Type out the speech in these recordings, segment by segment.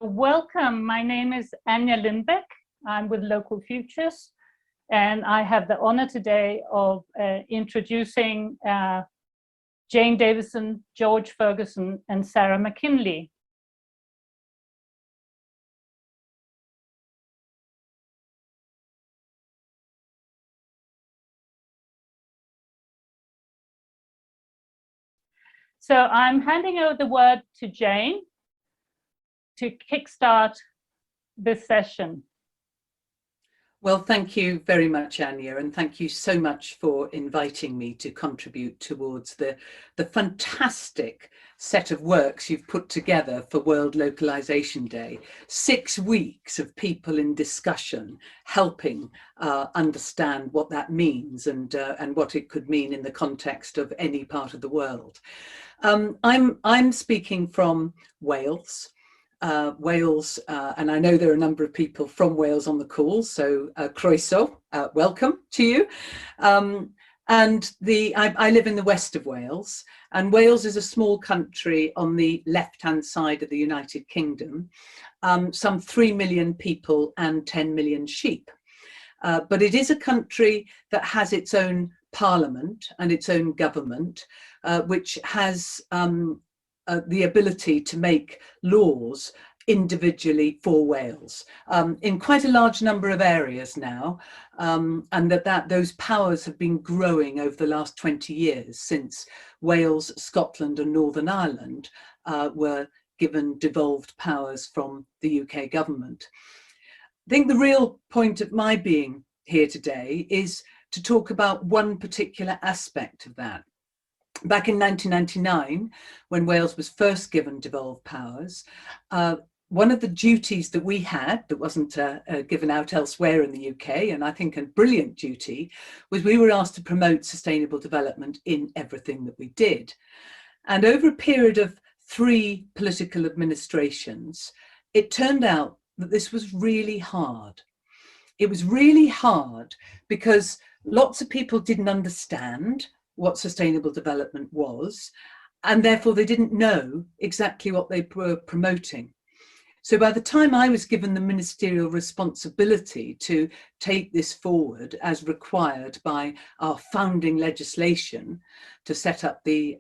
Welcome, my name is Anja Lindbeck. I'm with Local Futures, and I have the honor today of introducing Jane Davison, George Ferguson, and Sarah McKinley. So I'm handing over the word to Jane to kickstart this session. Well, thank you very much, Anja, and thank you so much for inviting me to contribute towards the fantastic set of works you've put together for World Localisation Day. 6 weeks of people in discussion, helping understand what that means and what it could mean in the context of any part of the world. I'm speaking from Wales. Wales, and I know there are a number of people from Wales on the call, so croeso, welcome to you. I live in the west of Wales, and Wales is a small country on the left-hand side of the United Kingdom, some 3 million people and 10 million sheep. But it is a country that has its own parliament and its own government, which has the ability to make laws individually for Wales in quite a large number of areas now, and those powers have been growing over the last 20 years since Wales, Scotland and Northern Ireland were given devolved powers from the UK government. I think the real point of my being here today is to talk about one particular aspect of that. Back in 1999, when Wales was first given devolved powers, one of the duties that we had that wasn't given out elsewhere in the UK, and I think a brilliant duty, was we were asked to promote sustainable development in everything that we did. And over a period of 3 political administrations, it turned out that this was really hard. It was really hard because lots of people didn't understand what sustainable development was, and therefore they didn't know exactly what they were promoting. So by the time I was given the ministerial responsibility to take this forward as required by our founding legislation to set up the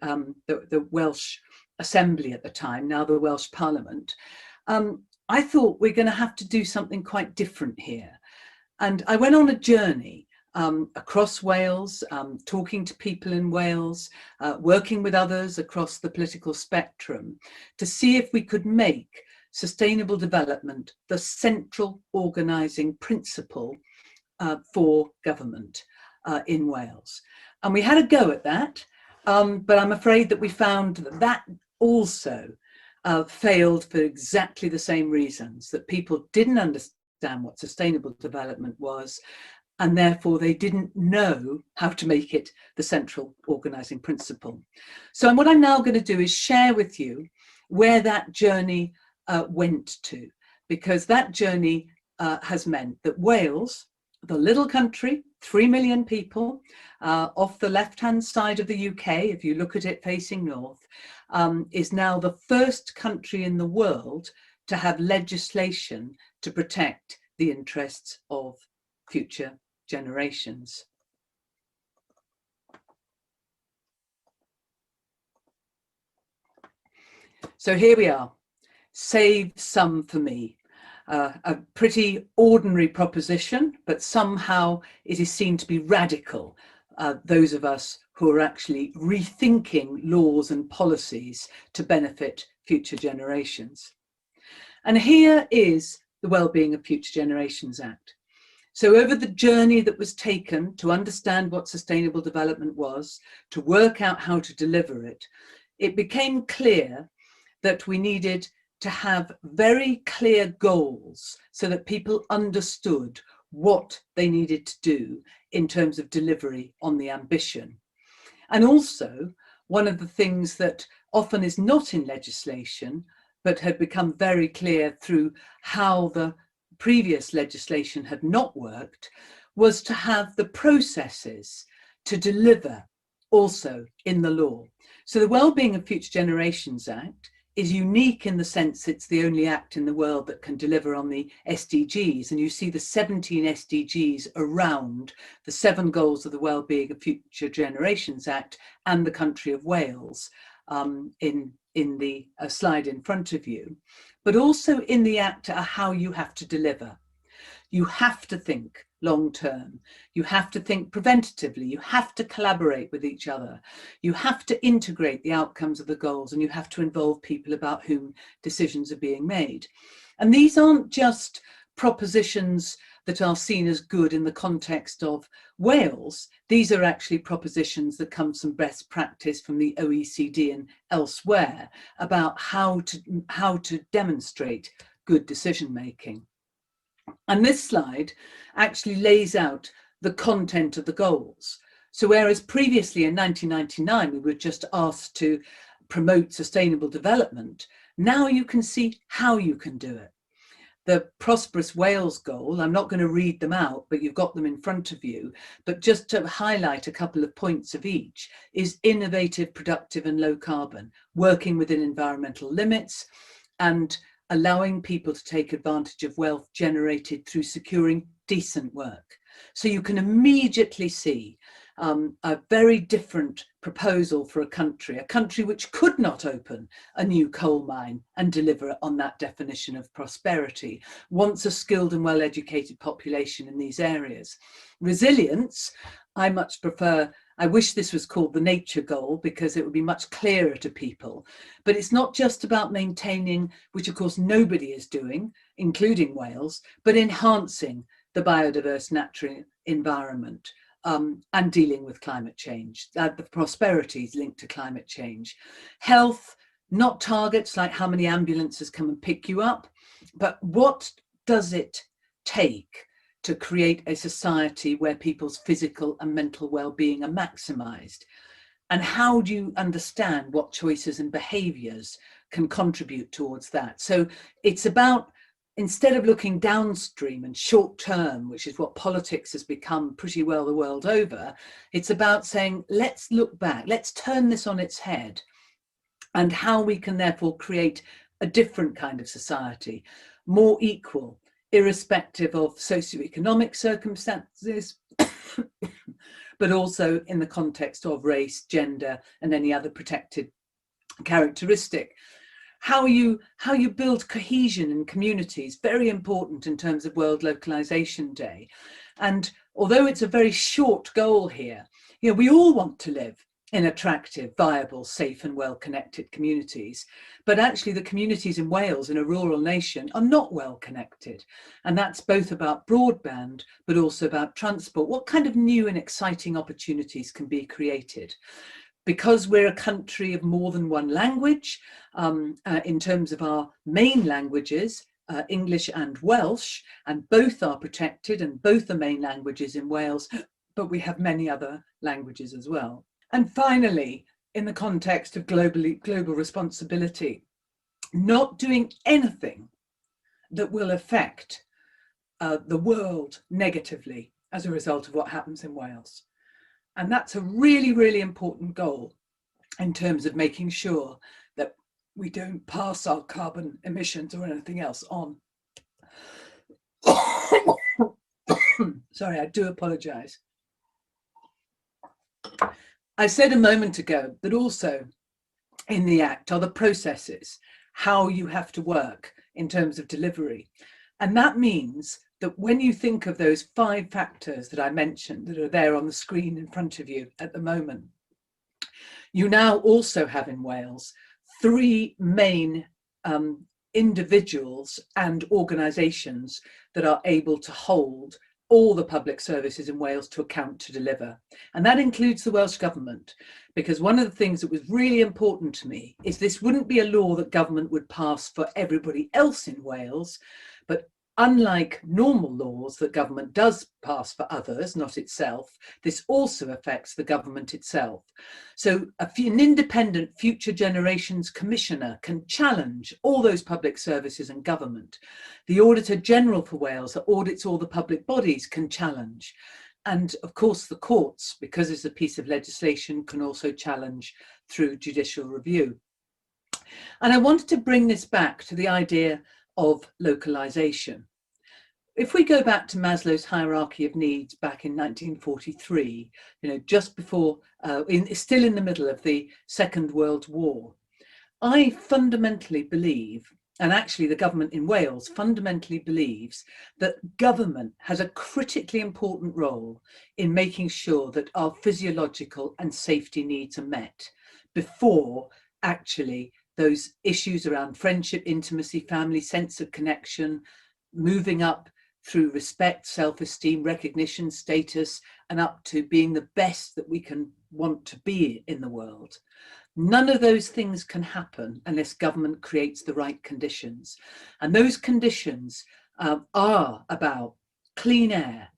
Welsh Assembly at the time, now the Welsh Parliament, I thought we're going to have to do something quite different here. And I went on a journey across Wales, talking to people in Wales, working with others across the political spectrum to see if we could make sustainable development the central organising principle for government in Wales. And we had a go at that, but I'm afraid that we found that also failed for exactly the same reasons, that people didn't understand what sustainable development was, and therefore they didn't know how to make it the central organising principle. So what I'm now going to do is share with you where that journey went to, because that journey has meant that Wales, the little country, 3 million people, off the left-hand side of the UK, if you look at it facing north, is now the first country in the world to have legislation to protect the interests of future generations. So here we are, save some for me. A pretty ordinary proposition, but somehow it is seen to be radical. Those of us who are actually rethinking laws and policies to benefit future generations. And here is the Wellbeing of Future Generations Act. So over the journey that was taken to understand what sustainable development was, to work out how to deliver it, it became clear that we needed to have very clear goals so that people understood what they needed to do in terms of delivery on the ambition. And also, one of the things that often is not in legislation, but had become very clear through how the previous legislation had not worked, was to have the processes to deliver also in the law. So the Wellbeing of Future Generations Act is unique in the sense it's the only act in the world that can deliver on the SDGs. And you see the 17 SDGs around the 7 goals of the Wellbeing of Future Generations Act and the country of Wales in the slide in front of you. But also in the act are how you have to deliver. You have to think long term. You have to think preventatively. You have to collaborate with each other. You have to integrate the outcomes of the goals, and you have to involve people about whom decisions are being made. And these aren't just propositions that are seen as good in the context of Wales. These are actually propositions that come from best practice from the OECD and elsewhere about how to demonstrate good decision making. And this slide actually lays out the content of the goals. So whereas previously in 1999 we were just asked to promote sustainable development, now you can see how you can do it. The Prosperous Wales goal, I'm not going to read them out, but you've got them in front of you, but just to highlight a couple of points of each, is innovative, productive and low carbon, working within environmental limits and allowing people to take advantage of wealth generated through securing decent work. So you can immediately see a very different proposal for a country which could not open a new coal mine and deliver on that definition of prosperity, wants a skilled and well-educated population in these areas. Resilience, I much prefer, I wish this was called the nature goal because it would be much clearer to people. But it's not just about maintaining, which of course nobody is doing, including Wales, but enhancing the biodiverse natural environment and dealing with climate change. The prosperity is linked to climate change. Health, not targets like how many ambulances come and pick you up, but what does it take to create a society where people's physical and mental well-being are maximised? And how do you understand what choices and behaviours can contribute towards that? So it's about, instead of looking downstream and short term, which is what politics has become pretty well the world over, it's about saying, let's look back, let's turn this on its head, and how we can therefore create a different kind of society, more equal, irrespective of socioeconomic circumstances, but also in the context of race, gender, and any other protected characteristic. How you build cohesion in communities, very important in terms of World Localisation Day. And although it's a very short goal here, you know, we all want to live in attractive, viable, safe and well-connected communities. But actually the communities in Wales, in a rural nation, are not well connected. And that's both about broadband, but also about transport. What kind of new and exciting opportunities can be created? Because we're a country of more than one language, in terms of our main languages, English and Welsh, and both are protected and both are main languages in Wales, but we have many other languages as well. And finally, in the context of global responsibility, not doing anything that will affect the world negatively as a result of what happens in Wales. And that's a really, really important goal in terms of making sure that we don't pass our carbon emissions or anything else on. Sorry, I do apologise. I said a moment ago that also in the Act are the processes, how you have to work in terms of delivery. And that means that when you think of those 5 factors that I mentioned that are there on the screen in front of you at the moment, you now also have in Wales 3 main individuals and organisations that are able to hold all the public services in Wales to account to deliver. And that includes the Welsh Government, because one of the things that was really important to me is this wouldn't be a law that government would pass for everybody else in Wales, but unlike normal laws that government does pass for others, not itself, this also affects the government itself. So an independent Future Generations Commissioner can challenge all those public services and government. The Auditor General for Wales that audits all the public bodies can challenge. And of course the courts, because it's a piece of legislation, can also challenge through judicial review. And I wanted to bring this back to the idea of localization. If we go back to Maslow's hierarchy of needs back in 1943, just before, still in the middle of the Second World War, I fundamentally believe, and actually the government in Wales fundamentally believes, that government has a critically important role in making sure that our physiological and safety needs are met before actually those issues around friendship, intimacy, family, sense of connection, moving up through respect, self-esteem, recognition, status, and up to being the best that we can want to be in the world. None of those things can happen unless government creates the right conditions. And those conditions are about clean air,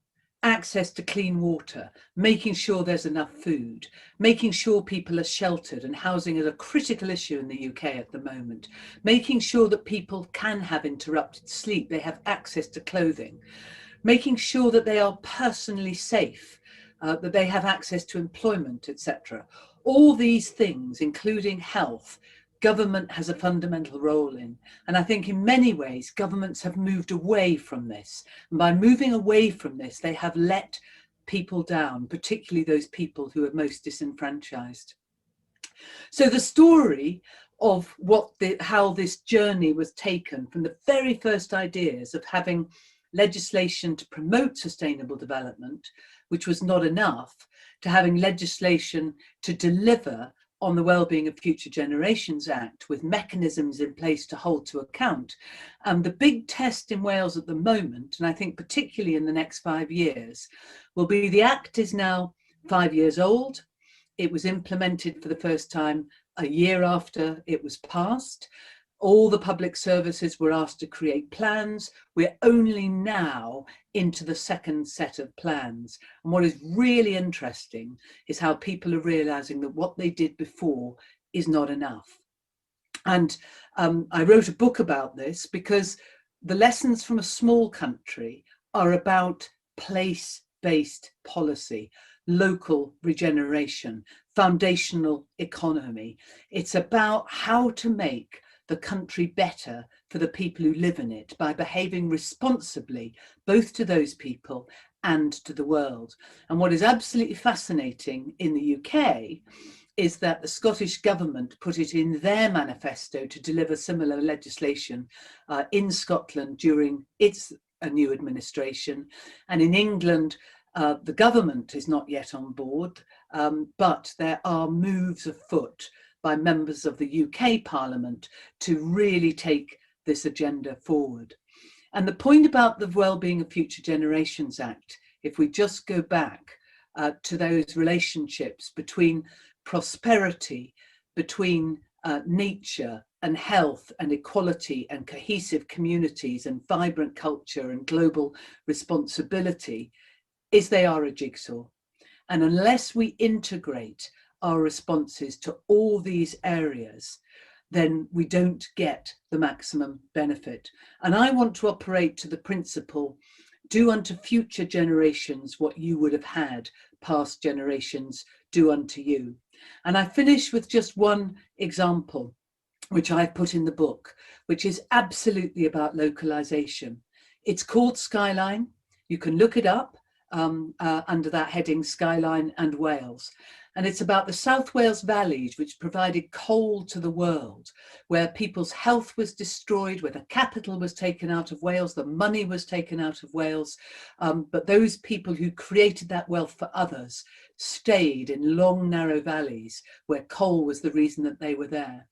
access to clean water, making sure there's enough food, making sure people are sheltered, and housing is a critical issue in the UK at the moment, making sure that people can have interrupted sleep, they have access to clothing, making sure that they are personally safe, that they have access to employment, etc. All these things, including health, government has a fundamental role in. And I think in many ways, governments have moved away from this. And by moving away from this, they have let people down, particularly those people who are most disenfranchised. So the story of how this journey was taken from the very first ideas of having legislation to promote sustainable development, which was not enough, to having legislation to deliver on the Wellbeing of Future Generations Act with mechanisms in place to hold to account. The big test in Wales at the moment, and I think particularly in the next 5 years, will be the Act is now 5 years old. It was implemented for the first time a year after it was passed. All the public services were asked to create plans. We're only now into the second set of plans. And what is really interesting is how people are realizing that what they did before is not enough. And I wrote a book about this because the lessons from a small country are about place-based policy, local regeneration, foundational economy. It's about how to make the country better for the people who live in it by behaving responsibly, both to those people and to the world. And what is absolutely fascinating in the UK is that the Scottish government put it in their manifesto to deliver similar legislation in Scotland during its new administration. And in England, the government is not yet on board, but there are moves afoot by members of the UK Parliament to really take this agenda forward. And the point about the Wellbeing of Future Generations Act, if we just go back to those relationships between prosperity, between nature and health and equality and cohesive communities and vibrant culture and global responsibility, is they are a jigsaw. And unless we integrate our responses to all these areas, then we don't get the maximum benefit. And I want to operate to the principle, do unto future generations what you would have had past generations do unto you. And I finish with just one example, which I've put in the book, which is absolutely about localization. It's called Skyline. You can look it up under that heading, Skyline and Wales. And it's about the South Wales valleys, which provided coal to the world, where people's health was destroyed, where the capital was taken out of Wales, the money was taken out of Wales. But those people who created that wealth for others stayed in long, narrow valleys where coal was the reason that they were there.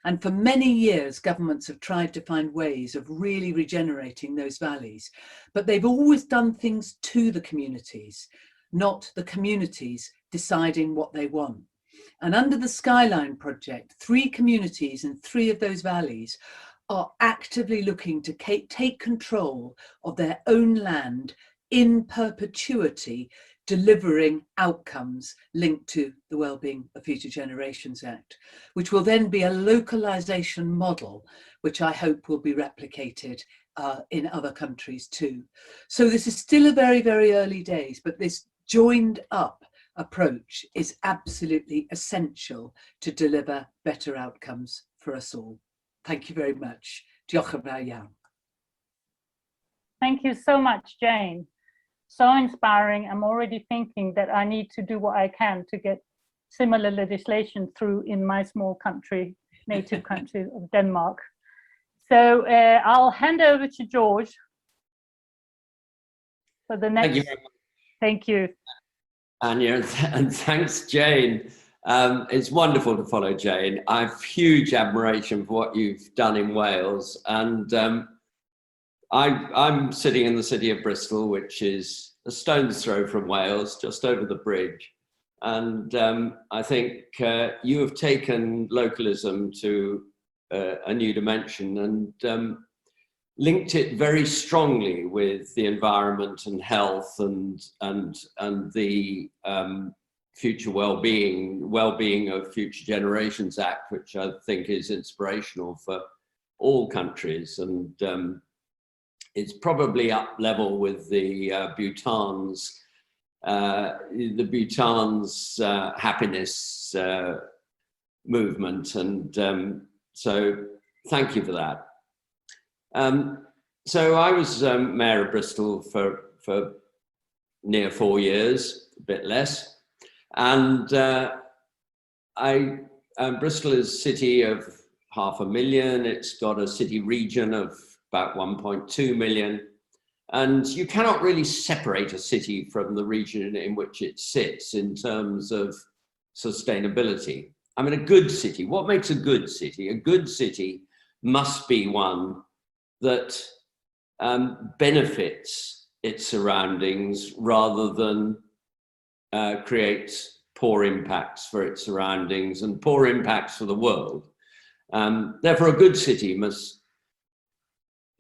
And for many years, governments have tried to find ways of really regenerating those valleys, but they've always done things to the communities, not the communities deciding what they want. And under the Skyline project, 3 communities in 3 of those valleys are actively looking to take control of their own land in perpetuity, delivering outcomes linked to the Wellbeing of Future Generations Act, which will then be a localization model, which I hope will be replicated in other countries too. So this is still a very, very early days, but this joined up approach is absolutely essential to deliver better outcomes for us all. Thank you very much. Diolch yn fawr iawn. Thank you so much, Jane. So inspiring. I'm already thinking that I need to do what I can to get similar legislation through in my small country, native country of Denmark. So I'll hand over to George for the next. Thank you very much. Thank you. Anya, and thanks, Jane. It's wonderful to follow Jane. I have huge admiration for what you've done in Wales, and I'm sitting in the city of Bristol, which is a stone's throw from Wales, just over the bridge. And I think you have taken localism to a new dimension and linked it very strongly with the environment and health and the future well-being of Future Generations Act, which I think is inspirational for all countries. And it's probably up level with the Bhutan's happiness movement. And so thank you for that. So I was mayor of Bristol for near 4 years, a bit less. And Bristol is a city of 500,000. It's got a city region of about 1.2 million. And you cannot really separate a city from the region in which it sits in terms of sustainability. I mean, a good city, what makes a good city? A good city must be one that benefits its surroundings rather than creates poor impacts for its surroundings and poor impacts for the world. Therefore, a good city must,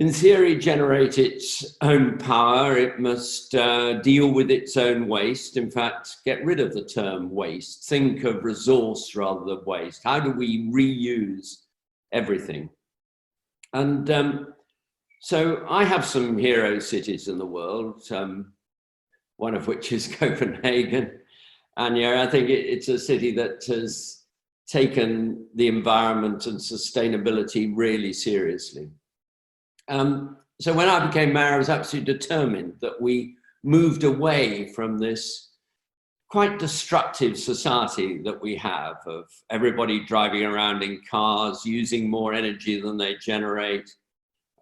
in theory, generate its own power. It must deal with its own waste. In fact, get rid of the term waste. Think of resource rather than waste. How do we reuse everything? And so I have some hero cities in the world, one of which is Copenhagen. And yeah, I think it's a city that has taken the environment and sustainability really seriously. So when I became mayor, I was absolutely determined that we moved away from this quite destructive society that we have of everybody driving around in cars, using more energy than they generate,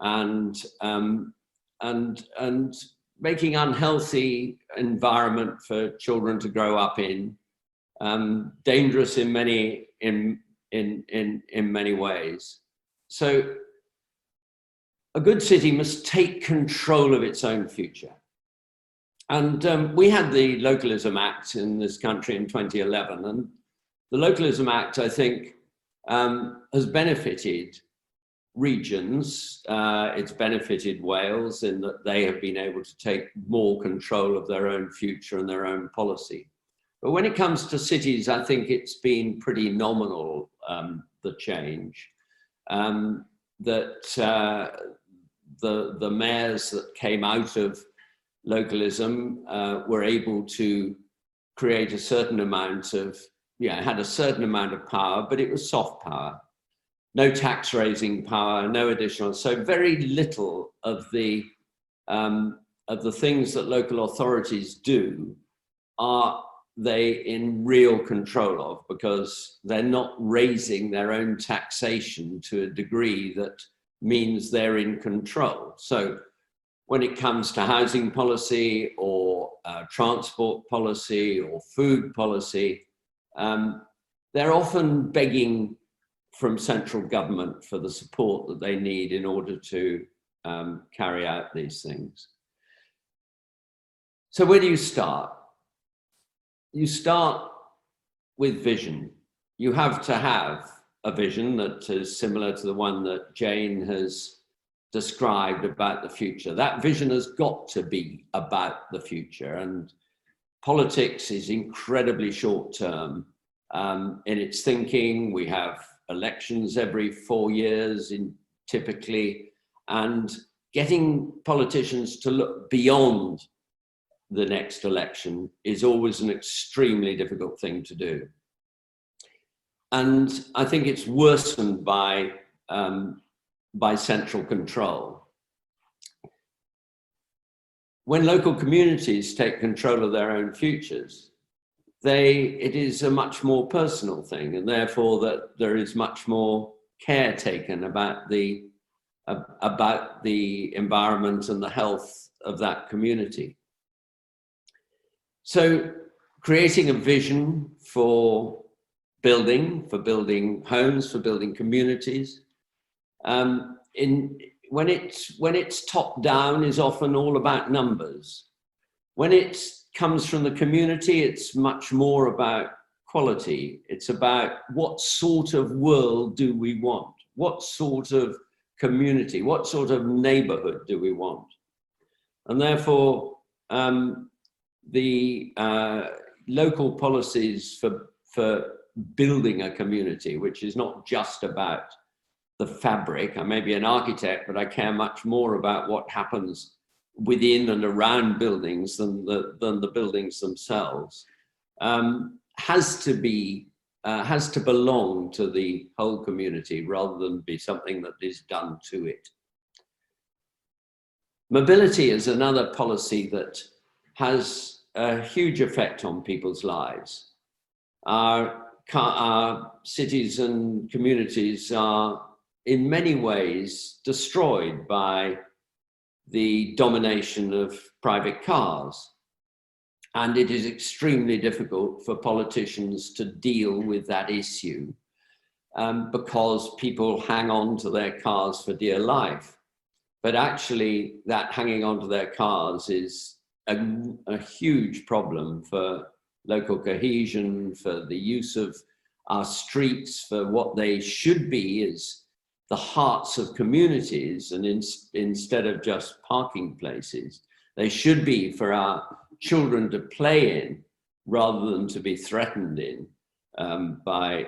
and making unhealthy environment for children to grow up in, dangerous in many ways. So a good city must take control of its own future. And we had the Localism Act in this country in 2011. And the Localism Act, I think, has benefited regions. It's benefited Wales in that they have been able to take more control of their own future and their own policy. But when it comes to cities, I think it's been pretty nominal, the change. The mayors that came out of localism were able to create a certain amount of, had a certain amount of power, but it was soft power. No tax raising power, no additional, so very little of the things that local authorities do are they in real control of, because they're not raising their own taxation to a degree that means they're in control. So when it comes to housing policy or transport policy or food policy, they're often begging from central government for the support that they need in order to carry out these things. So where do you start? You start with vision. You have to have a vision that is similar to the one that Jane has described about the future. That vision has got to be about the future, and politics is incredibly short term in its thinking. We have elections every 4 years typically, and getting politicians to look beyond the next election is always an extremely difficult thing to do. and I think it's worsened by central control. When local communities take control of their own futures, it is a much more personal thing, and therefore that there is much more care taken about the environment and the health of that community. So creating a vision for building homes, for building communities, when it's top down is often all about numbers. When it comes from the community, it's much more about quality. It's about what sort of world do we want? What sort of community, what sort of neighborhood do we want? And therefore, the local policies for building a community, which is not just about the fabric. I may be an architect, but I care much more about what happens within and around buildings than the buildings themselves, has to belong to the whole community rather than be something that is done to it. Mobility is another policy that has a huge effect on people's lives. Our cities and communities are in many ways destroyed by the domination of private cars. And it is extremely difficult for politicians to deal with that issue because people hang on to their cars for dear life. But actually that hanging on to their cars is a huge problem for local cohesion, for the use of our streets, for what they should be as the hearts of communities, and instead of just parking places, they should be for our children to play in rather than to be threatened in by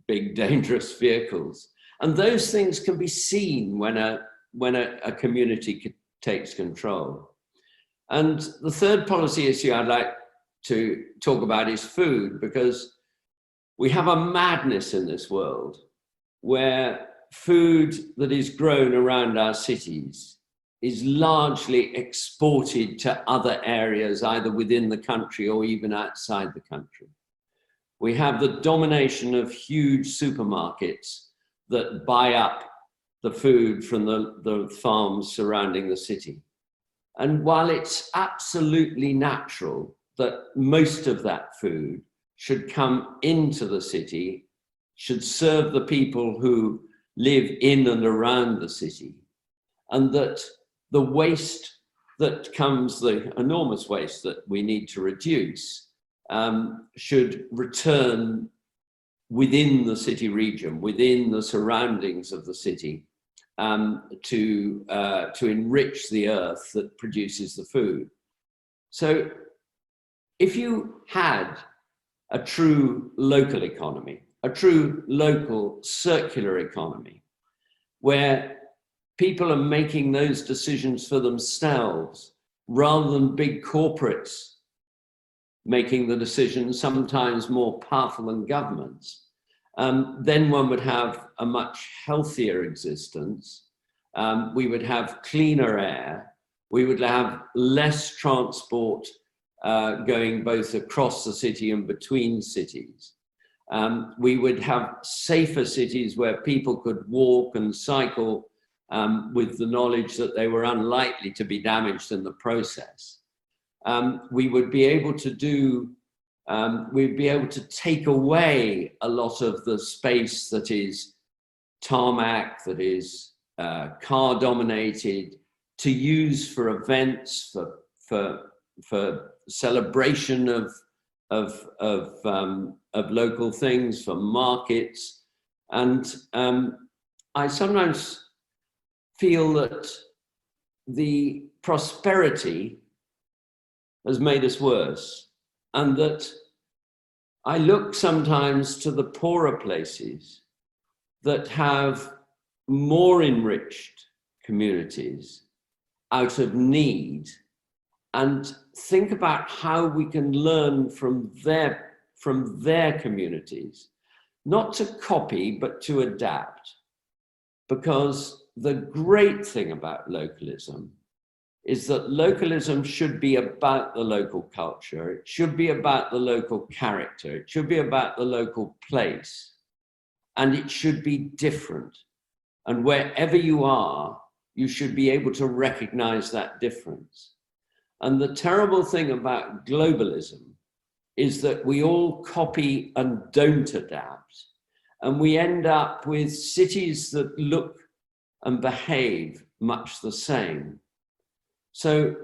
big dangerous vehicles. And those things can be seen when a community takes control. And the third policy issue I'd like to talk about is food, because we have a madness in this world where food that is grown around our cities is largely exported to other areas, either within the country or even outside the country. We have the domination of huge supermarkets that buy up the food from the farms surrounding the city. And while it's absolutely natural that most of that food should come into the city, should serve the people who live in and around the city, and that the waste that comes, the enormous waste that we need to reduce, should return within the city region, within the surroundings of the city, to enrich the earth that produces the food. So if you had a true local economy, a true local circular economy, where people are making those decisions for themselves rather than big corporates making the decisions, sometimes more powerful than governments, then one would have a much healthier existence. We would have cleaner air. We would have less transport going both across the city and between cities. We would have safer cities where people could walk and cycle with the knowledge that they were unlikely to be damaged in the process. We would be able to we'd be able to take away a lot of the space that is tarmac, that is car dominated, to use for events, for celebration of local things, for markets. And I sometimes feel that the prosperity has made us worse, and that I look sometimes to the poorer places that have more enriched communities out of need, and think about how we can learn from from their communities, not to copy, but to adapt. Because the great thing about localism is that localism should be about the local culture. It should be about the local character. It should be about the local place. And it should be different. And wherever you are, you should be able to recognize that difference. And the terrible thing about globalism is that we all copy and don't adapt. And we end up with cities that look and behave much the same. So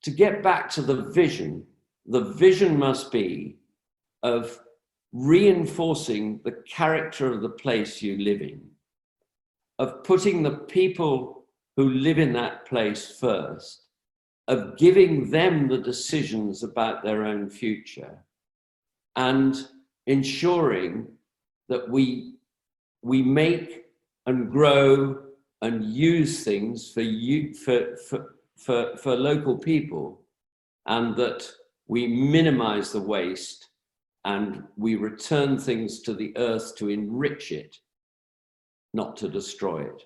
to get back to the vision must be of reinforcing the character of the place you live in, of putting the people who live in that place first, of giving them the decisions about their own future, and ensuring that we make and grow and use things for local people, and that we minimize the waste and we return things to the earth to enrich it, not to destroy it.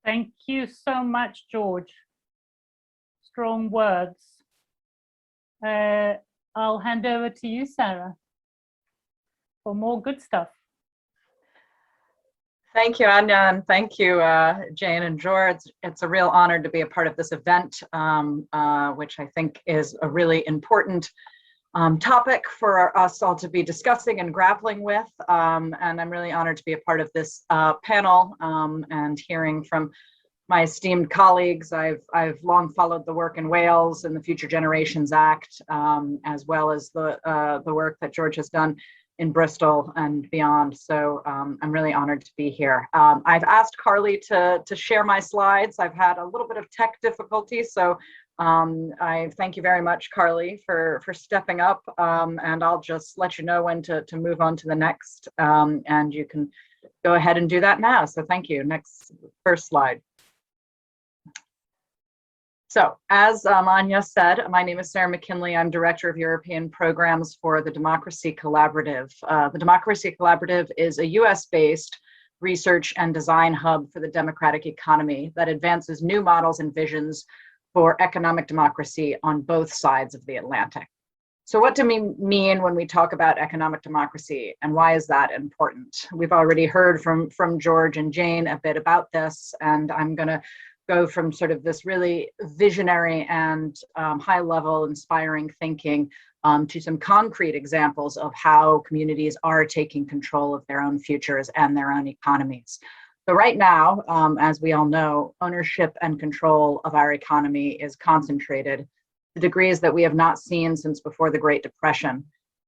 Thank you so much, George. Strong words. I'll hand over to you, Sarah, for more good stuff. Thank you, Anya, and thank you, Jane and George. It's a real honor to be a part of this event, which I think is a really important topic for us all to be discussing and grappling with. And I'm really honored to be a part of this panel and hearing from my esteemed colleagues. I've long followed the work in Wales and the Future Generations Act, as well as the work that George has done in Bristol and beyond. So I'm really honored to be here. I've asked Carly to share my slides. I've had a little bit of tech difficulty, so I thank you very much, Carly, for stepping up. And I'll just let you know when to move on to the next, and you can go ahead and do that now. So thank you. Next, first slide. So as Anya said, my name is Sarah McKinley. I'm Director of European Programs for the Democracy Collaborative. The Democracy Collaborative is a US-based research and design hub for the democratic economy that advances new models and visions for economic democracy on both sides of the Atlantic. So what do we mean when we talk about economic democracy, and why is that important? We've already heard from George and Jane a bit about this, and I'm going to go from sort of this really visionary and high level inspiring thinking to some concrete examples of how communities are taking control of their own futures and their own economies. So right now, as we all know, ownership and control of our economy is concentrated to degrees that we have not seen since before the Great Depression,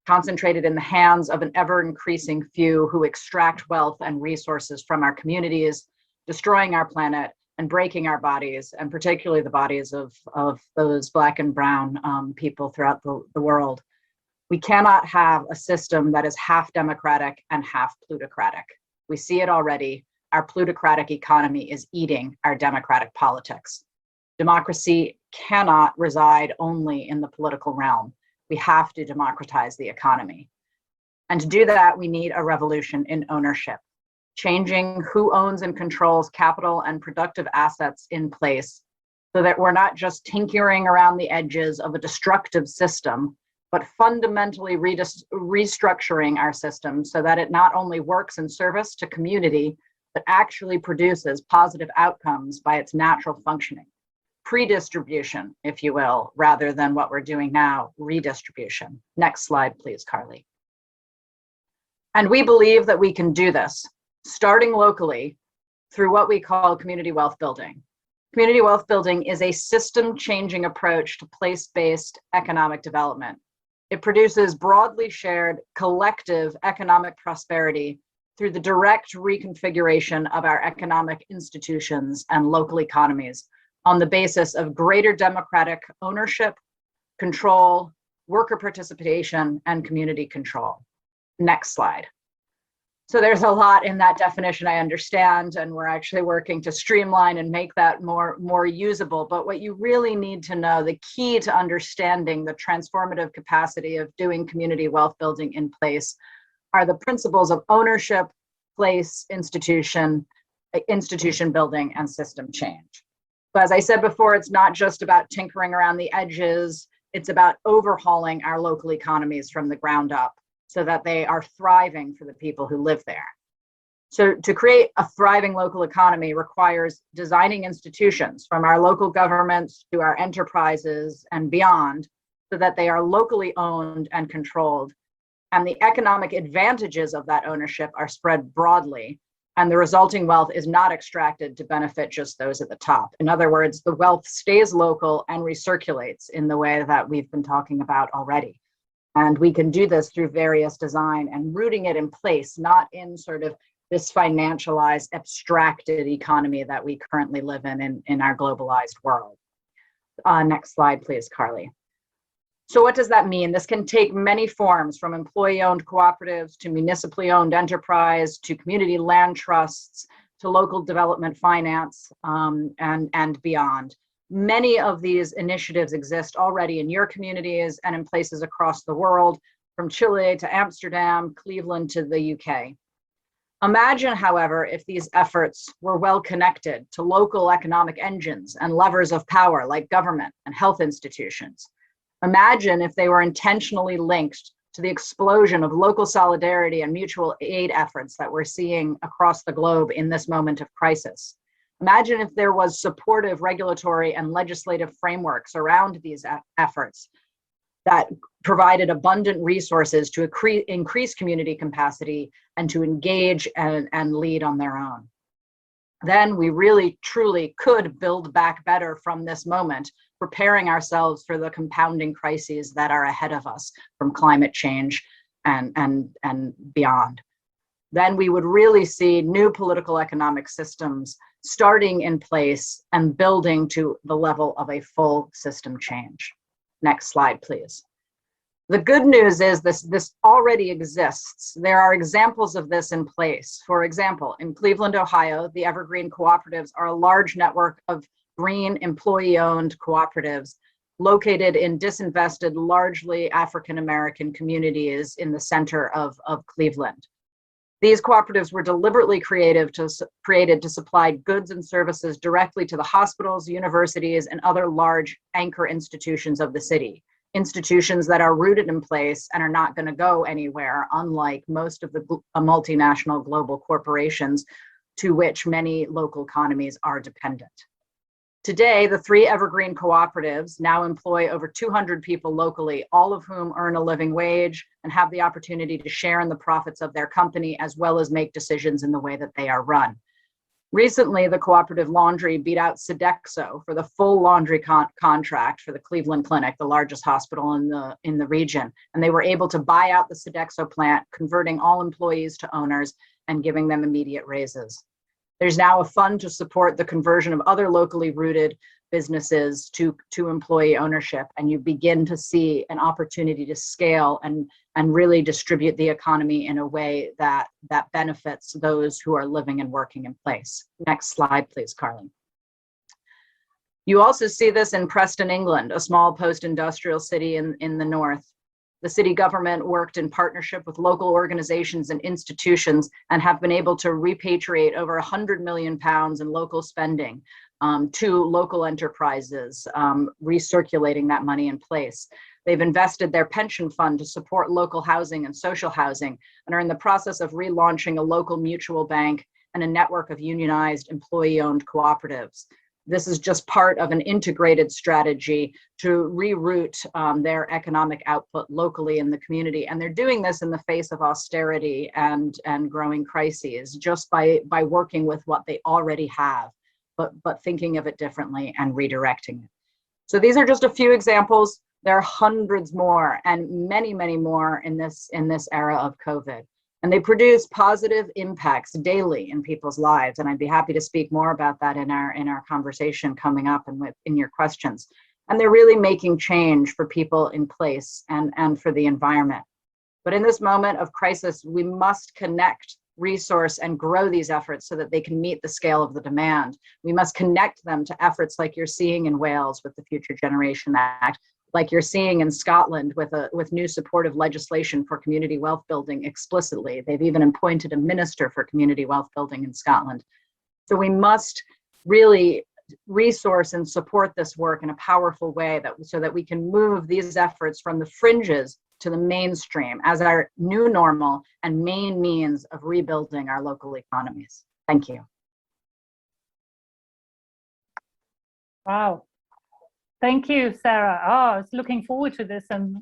concentrated in the hands of an ever increasing few who extract wealth and resources from our communities, destroying our planet, and breaking our bodies, and particularly the bodies of those Black and brown people throughout the world. We cannot have a system that is half democratic and half plutocratic. We see it already. Our plutocratic economy is eating our democratic politics. Democracy cannot reside only in the political realm. We have to democratize the economy. And to do that, we need a revolution in ownership, changing who owns and controls capital and productive assets in place so that we're not just tinkering around the edges of a destructive system, but fundamentally restructuring our system so that it not only works in service to community, but actually produces positive outcomes by its natural functioning. Pre-distribution, if you will, rather than what we're doing now, redistribution. Next slide, please, Carly. And we believe that we can do this, starting locally through what we call community wealth building. Community wealth building is a system-changing approach to place-based economic development. It produces broadly shared collective economic prosperity through the direct reconfiguration of our economic institutions and local economies on the basis of greater democratic ownership, control, worker participation, and community control. Next slide. So there's a lot in that definition, I understand, and we're actually working to streamline and make that more usable. But what you really need to know, the key to understanding the transformative capacity of doing community wealth building in place, are the principles of ownership, place, institution building, and system change. So as I said before, it's not just about tinkering around the edges, it's about overhauling our local economies from the ground up, so that they are thriving for the people who live there. So to create a thriving local economy requires designing institutions from our local governments to our enterprises and beyond, so that they are locally owned and controlled, and the economic advantages of that ownership are spread broadly, and the resulting wealth is not extracted to benefit just those at the top. In other words, the wealth stays local and recirculates in the way that we've been talking about already. And we can do this through various design and rooting it in place, not in sort of this financialized, abstracted economy that we currently live in our globalized world. Next slide, please, Carly. So what does that mean? This can take many forms, from employee-owned cooperatives to municipally owned enterprise to community land trusts to local development finance and beyond. Many of these initiatives exist already in your communities and in places across the world, from Chile to Amsterdam, Cleveland to the UK. Imagine, however, if these efforts were well connected to local economic engines and levers of power like government and health institutions. Imagine if they were intentionally linked to the explosion of local solidarity and mutual aid efforts that we're seeing across the globe in this moment of crisis. Imagine if there was supportive regulatory and legislative frameworks around these efforts that provided abundant resources to increase community capacity and to engage and lead on their own. Then we really, truly could build back better from this moment, preparing ourselves for the compounding crises that are ahead of us from climate change and beyond. Then we would really see new political economic systems starting in place and building to the level of a full system change. Next slide, please. The good news is this already exists. There are examples of this in place. For example, in Cleveland, Ohio, the Evergreen Cooperatives are a large network of green employee-owned cooperatives located in disinvested, largely African-American communities in the center of Cleveland. These cooperatives were deliberately created to supply goods and services directly to the hospitals, universities, and other large anchor institutions of the city. Institutions that are rooted in place and are not going to go anywhere, unlike most of the multinational global corporations to which many local economies are dependent. Today, the 3 Evergreen Cooperatives now employ over 200 people locally, all of whom earn a living wage and have the opportunity to share in the profits of their company, as well as make decisions in the way that they are run. Recently, the Cooperative Laundry beat out Sodexo for the full laundry contract for the Cleveland Clinic, the largest hospital in the region. And they were able to buy out the Sodexo plant, converting all employees to owners and giving them immediate raises. There's now a fund to support the conversion of other locally rooted businesses to employee ownership, and you begin to see an opportunity to scale and really distribute the economy in a way that benefits those who are living and working in place. Next slide, please, Carly. You also see this in Preston, England, a small post-industrial city in the north. The city government worked in partnership with local organizations and institutions and have been able to repatriate over £100 million in local spending to local enterprises, recirculating that money in place. They've invested their pension fund to support local housing and social housing and are in the process of relaunching a local mutual bank and a network of unionized employee-owned cooperatives. This is just part of an integrated strategy to reroute their economic output locally in the community. And they're doing this in the face of austerity and growing crises, just by working with what they already have, but thinking of it differently and redirecting it. So these are just a few examples. There are hundreds more and many, many more in this era of COVID. And they produce positive impacts daily in people's lives. And I'd be happy to speak more about that in our conversation coming up and in your questions. And they're really making change for people in place and for the environment. But in this moment of crisis, we must connect resource and grow these efforts so that they can meet the scale of the demand. We must connect them to efforts like you're seeing in Wales with the Future Generation Act, like you're seeing in Scotland with new supportive legislation for community wealth building explicitly. They've even appointed a minister for community wealth building in Scotland. So we must really resource and support this work in a powerful way so that we can move these efforts from the fringes to the mainstream as our new normal and main means of rebuilding our local economies. Thank you. Wow. Thank you, Sarah. Oh, I was looking forward to this and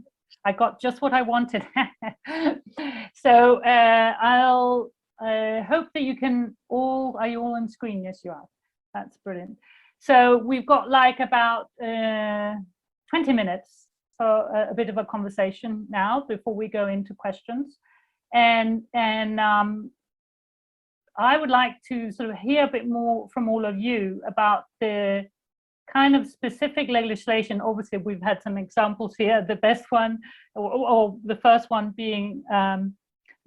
I got just what I wanted. So I'll hope that you can all, are you all on screen? Yes, you are. That's brilliant. So we've got like about 20 minutes for a bit of a conversation now before we go into questions. And I would like to sort of hear a bit more from all of you about the kind of specific legislation. Obviously, we've had some examples here. The best one, or the first one being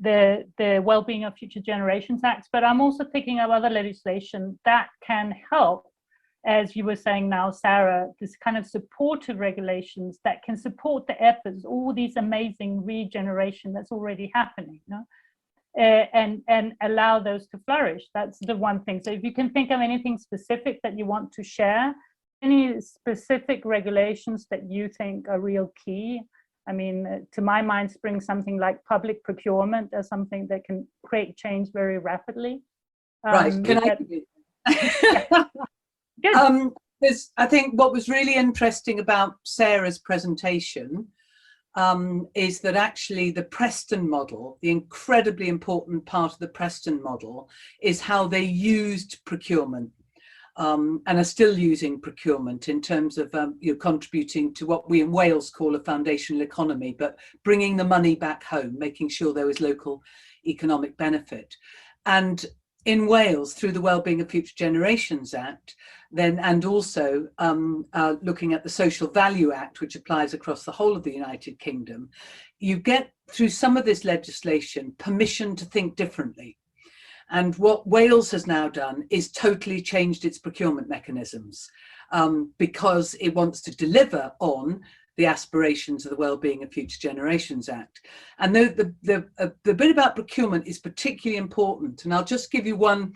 the Wellbeing of Future Generations Act, but I'm also thinking of other legislation that can help, as you were saying now, Sarah, this kind of supportive regulations that can support the efforts, all these amazing regeneration that's already happening, you know? And allow those to flourish. That's the one thing. So if you can think of anything specific that you want to share, any specific regulations that you think are real key. I mean, to my mind springs something like public procurement as something that can create change very rapidly. Right, can I? Good. I think what was really interesting about Sarah's presentation is that actually the Preston model, the incredibly important part of the Preston model, is how they used procurement and are still using procurement in terms of contributing to what we in Wales call a foundational economy, but bringing the money back home, making sure there was local economic benefit. And in Wales, through the Wellbeing of Future Generations Act, then, and also looking at the Social Value Act, which applies across the whole of the United Kingdom, you get, through some of this legislation, permission to think differently. And what Wales has now done is totally changed its procurement mechanisms because it wants to deliver on the aspirations of the Wellbeing of Future Generations Act. And the bit about procurement is particularly important. And I'll just give you one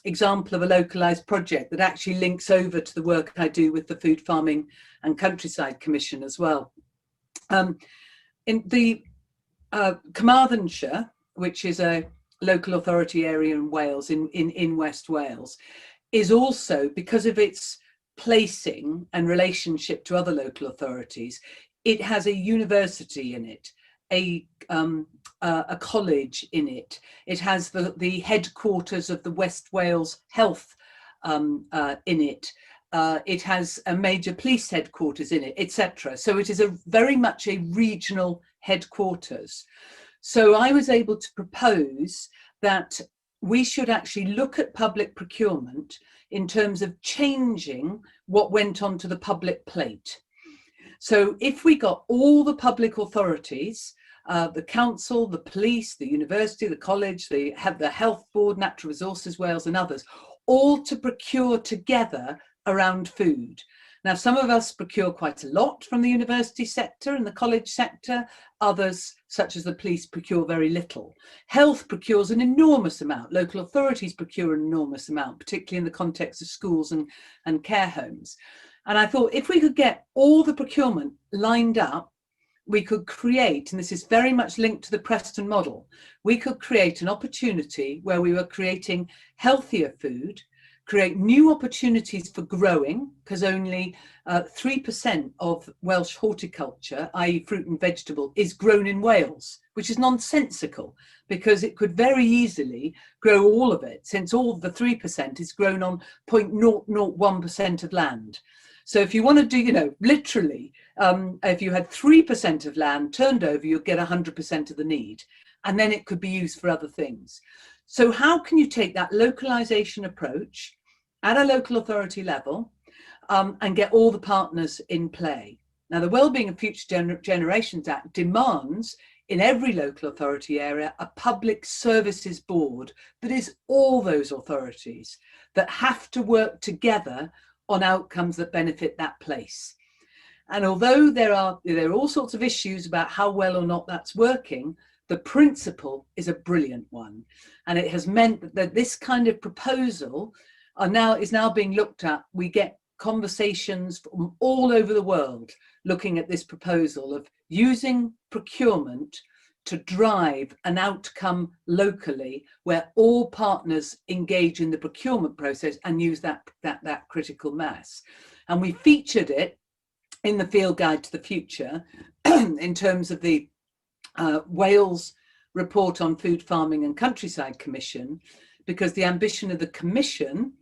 example of a localised project that actually links over to the work I do with the Food Farming and Countryside Commission as well. In the Carmarthenshire, which is a local authority area in Wales, in West Wales, is also, because of its placing and relationship to other local authorities, it has a university in it, a college in it. It has the headquarters of the West Wales Health in it. It has a major police headquarters in it, etc. So it is very much a regional headquarters. So I was able to propose that we should actually look at public procurement in terms of changing what went onto the public plate. So if we got all the public authorities, the council, the police, the university, the college, the health board, Natural Resources Wales and others, all to procure together around food. Now, some of us procure quite a lot from the university sector and the college sector. Others, such as the police, procure very little. Health procures an enormous amount. Local authorities procure an enormous amount, particularly in the context of schools and care homes. And I thought if we could get all the procurement lined up, we could create, and this is very much linked to the Preston model, we could create an opportunity where we were creating healthier food, create new opportunities for growing, because only 3% of Welsh horticulture, i.e. fruit and vegetable, is grown in Wales, which is nonsensical, because it could very easily grow all of it, since all the 3% is grown on 0.001% of land. So if you want to do, literally, if you had 3% of land turned over, you'd get 100% of the need, and then it could be used for other things. So how can you take that localization approach at a local authority level and get all the partners in play? Now, the Wellbeing of Future Generations Act demands in every local authority area a public services board that is all those authorities that have to work together on outcomes that benefit that place. And although there are all sorts of issues about how well or not that's working, the principle is a brilliant one. And it has meant that this kind of proposal is now being looked at. We get conversations from all over the world looking at this proposal of using procurement to drive an outcome locally where all partners engage in the procurement process and use that critical mass. And we featured it in the Field Guide to the Future in terms of the Wales report on Food Farming and Countryside Commission, because the ambition of the Commission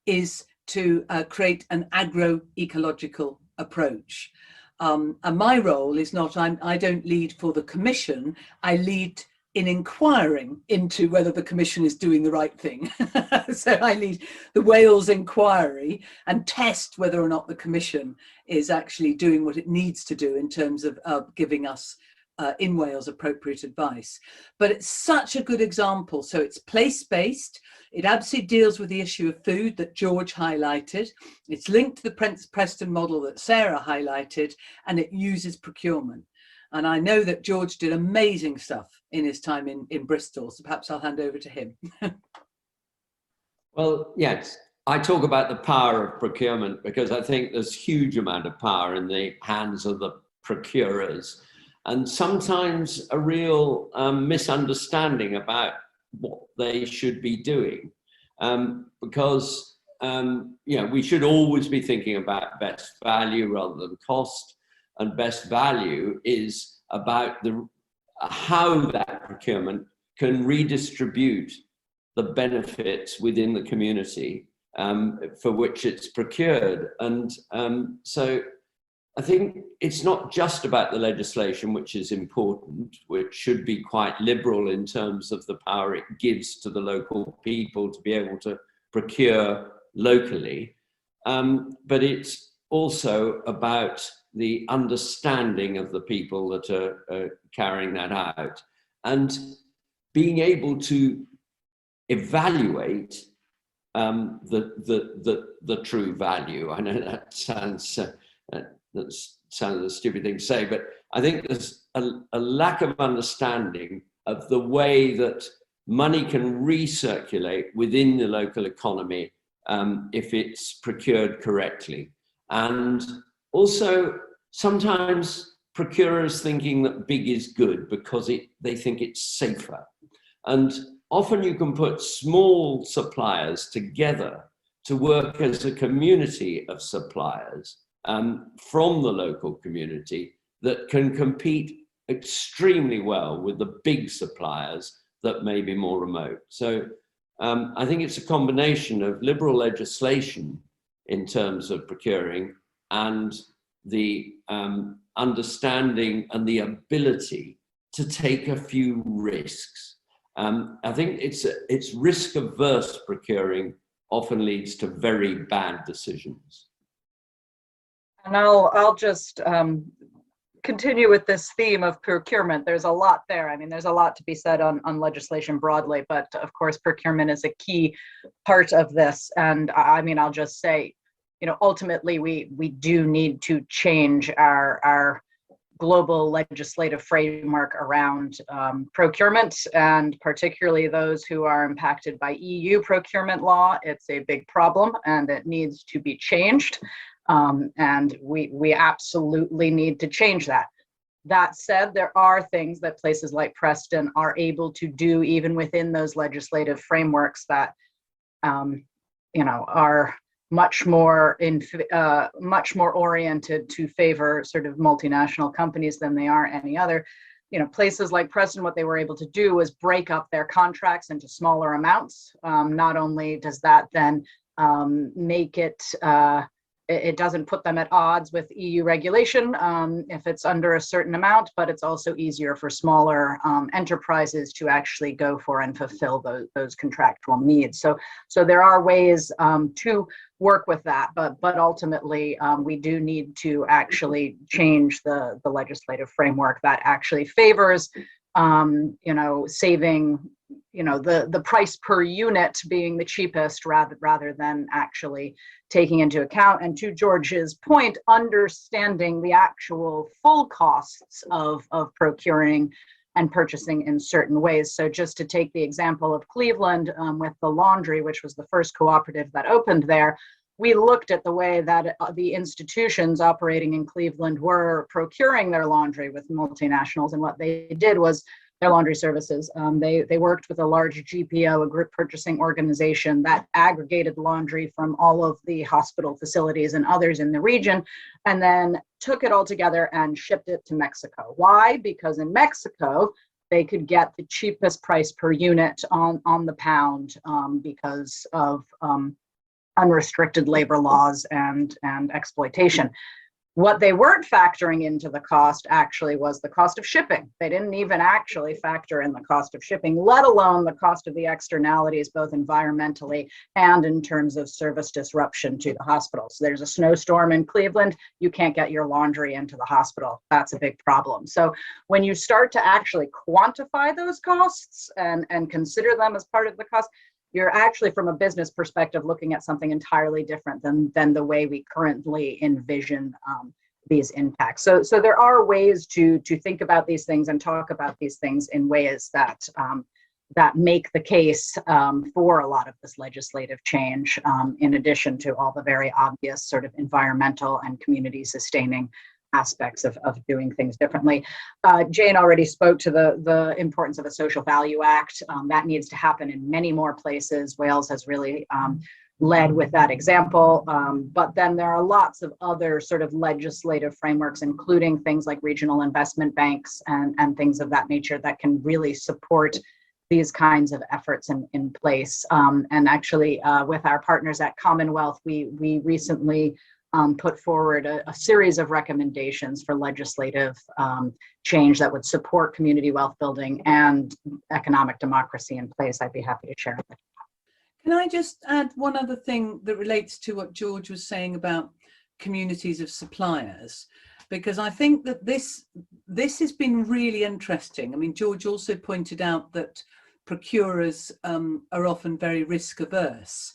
is to create an agroecological approach. And my role is not, I don't lead for the Commission, I lead in inquiring into whether the Commission is doing the right thing. So I lead the Wales inquiry and test whether or not the Commission is actually doing what it needs to do in terms of giving us in Wales appropriate advice. But it's such a good example. So it's place-based. It absolutely deals with the issue of food that George highlighted. It's linked to the Preston model that Sarah highlighted, and it uses procurement. And I know that George did amazing stuff in his time in Bristol, so perhaps I'll hand over to him. Well, yes, I talk about the power of procurement because I think there's huge amount of power in the hands of the procurers, and sometimes a real misunderstanding about what they should be doing, because we should always be thinking about best value rather than cost, and best value is about how that procurement can redistribute the benefits within the community for which it's procured. And so I think it's not just about the legislation, which is important, which should be quite liberal in terms of the power it gives to the local people to be able to procure locally, but it's also about the understanding of the people that are carrying that out and being able to evaluate the true value. I know that sounds a stupid thing to say, but I think there's a lack of understanding of the way that money can recirculate within the local economy if it's procured correctly. And also sometimes procurers thinking that big is good because they think it's safer. And often you can put small suppliers together to work as a community of suppliers from the local community that can compete extremely well with the big suppliers that may be more remote. So I think it's a combination of liberal legislation in terms of procuring and the understanding and the ability to take a few risks. I think it's risk-averse procuring often leads to very bad decisions. And I'll just continue with this theme of procurement. There's a lot there. I mean, there's a lot to be said on legislation broadly, but of course, procurement is a key part of this. And I mean, I'll just say, ultimately, we do need to change our global legislative framework around procurement, and particularly those who are impacted by EU procurement law. It's a big problem and it needs to be changed. And we absolutely need to change that. That said, there are things that places like Preston are able to do even within those legislative frameworks that are much more oriented to favor sort of multinational companies than they are any other. Places like Preston, what they were able to do was break up their contracts into smaller amounts. Not only does that then make it doesn't put them at odds with EU regulation if it's under a certain amount, but it's also easier for smaller enterprises to actually go for and fulfill those contractual needs. So there are ways to work with that, but ultimately we do need to actually change the legislative framework that actually favors saving the price per unit being the cheapest rather than actually taking into account, and to George's point, understanding the actual full costs of procuring and purchasing in certain ways. So just to take the example of Cleveland with the laundry, which was the first cooperative that opened there, we looked at the way that the institutions operating in Cleveland were procuring their laundry with multinationals, and what they did was their laundry services. They worked with a large GPO, a group purchasing organization that aggregated laundry from all of the hospital facilities and others in the region, and then took it all together and shipped it to Mexico. Why? Because in Mexico, they could get the cheapest price per unit on the pound because of unrestricted labor laws and exploitation. What they weren't factoring into the cost actually was the cost of shipping. They didn't even actually factor in the cost of shipping, let alone the cost of the externalities, both environmentally and in terms of service disruption to the hospitals. There's a snowstorm in Cleveland, you can't get your laundry into the hospital. That's a big problem. So when you start to actually quantify those costs and consider them as part of the cost, you're actually, from a business perspective, looking at something entirely different than the way we currently envision these impacts. So there are ways to think about these things and talk about these things in ways that make the case for a lot of this legislative change, in addition to all the very obvious sort of environmental and community sustaining aspects of doing things differently. Jane already spoke to the importance of a social value act. That needs to happen in many more places. Wales has really led with that example. But then there are lots of other sort of legislative frameworks, including things like regional investment banks and things of that nature that can really support these kinds of efforts in place. And actually, with our partners at Commonwealth, we recently put forward a series of recommendations for legislative change that would support community wealth building and economic democracy in place. I'd be happy to share with you. Can I just add one other thing that relates to what George was saying about communities of suppliers? Because I think that this has been really interesting. I mean, George also pointed out that procurers are often very risk averse.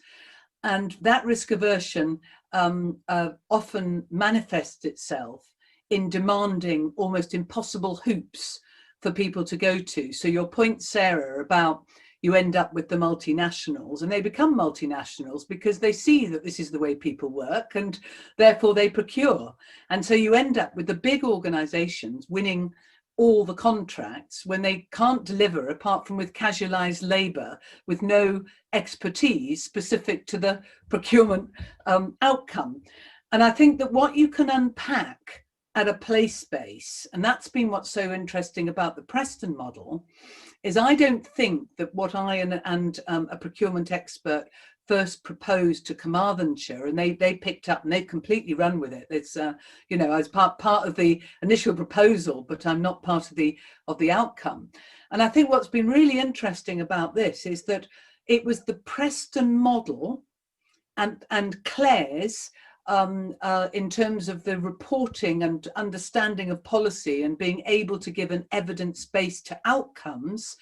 And that risk aversion often manifests itself in demanding almost impossible hoops for people to go to. So your point, Sarah, about you end up with the multinationals, and they become multinationals because they see that this is the way people work, and therefore they procure. And so you end up with the big organizations winning all the contracts when they can't deliver, apart from with casualized labor, with no expertise specific to the procurement outcome. And I think that what you can unpack at a place base, and that's been what's so interesting about the Preston model, is I don't think that what I and a procurement expert first proposed to Carmarthenshire, and they picked up and they completely run with it. It's I was part of the initial proposal, but I'm not part of the outcome. And I think what's been really interesting about this is that it was the Preston model and Claire's in terms of the reporting and understanding of policy and being able to give an evidence base to outcomes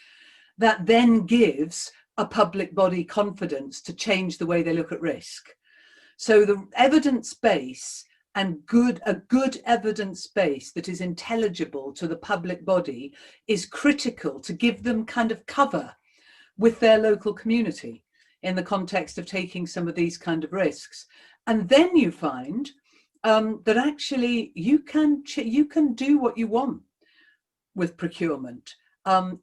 that then gives a public body confidence to change the way they look at risk. So the evidence base and a good evidence base that is intelligible to the public body is critical to give them kind of cover with their local community in the context of taking some of these kind of risks. And then you find that actually you can do what you want with procurement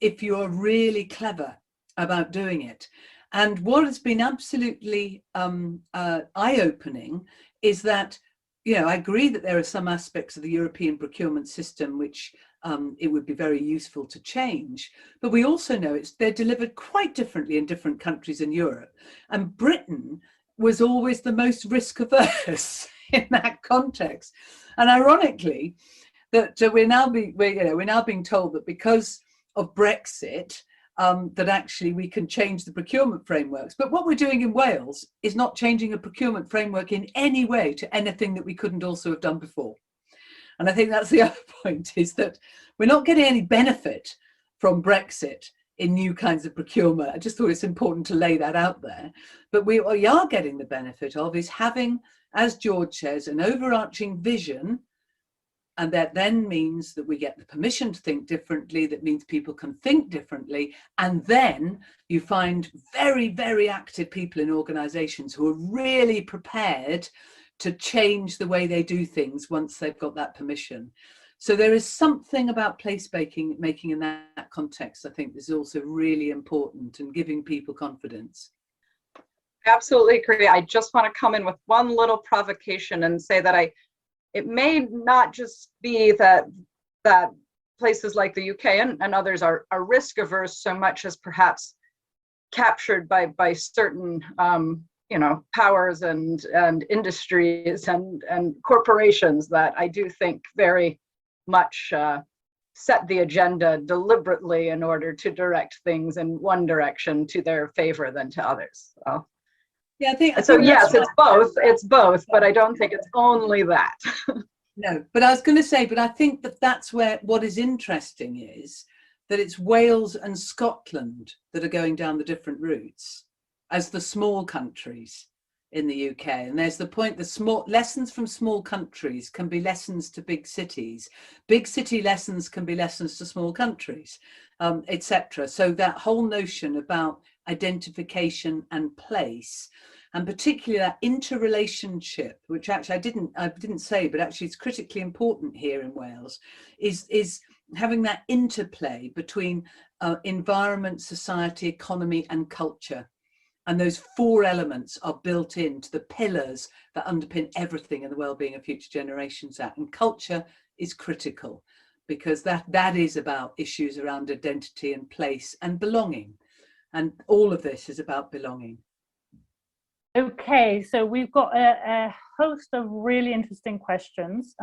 if you are really clever about doing it. And what has been absolutely eye-opening is that, I agree that there are some aspects of the European procurement system which it would be very useful to change, but we also know they're delivered quite differently in different countries in Europe. And Britain was always the most risk averse in that context. And ironically, that we're now being told that because of Brexit, that actually we can change the procurement frameworks. But what we're doing in Wales is not changing a procurement framework in any way to anything that we couldn't also have done before. And I think that's the other point, is that we're not getting any benefit from Brexit in new kinds of procurement. I just thought it's important to lay that out there. But we are getting the benefit of is having, as George says, an overarching vision. And that then means that we get the permission to think differently. That means people can think differently. And then you find very, very active people in organizations who are really prepared to change the way they do things once they've got that permission. So there is something about placemaking in that context, I think, is also really important, and giving people confidence. Absolutely agree. I just want to come in with one little provocation and say that it may not just be that places like the UK and others are risk averse so much as perhaps captured by certain powers and industries and corporations that I do think very much set the agenda deliberately in order to direct things in one direction to their favor than to others. So. Yeah, I think yes, it's both, but I don't think it's only that. No, but I was going to say, but I think that's where what is interesting is that it's Wales and Scotland that are going down the different routes as the small countries in the UK. And there's the point, the small lessons from small countries can be lessons to big cities. Big city lessons can be lessons to small countries, etc. So that whole notion about identification and place, and particularly that interrelationship, which actually I didn't say, but actually it's critically important here in Wales, is having that interplay between environment, society, economy, and culture. And those four elements are built into the pillars that underpin everything in the Wellbeing of Future Generations Act. And culture is critical, because that is about issues around identity and place and belonging. And all of this is about belonging. Okay, so we've got a host of really interesting questions,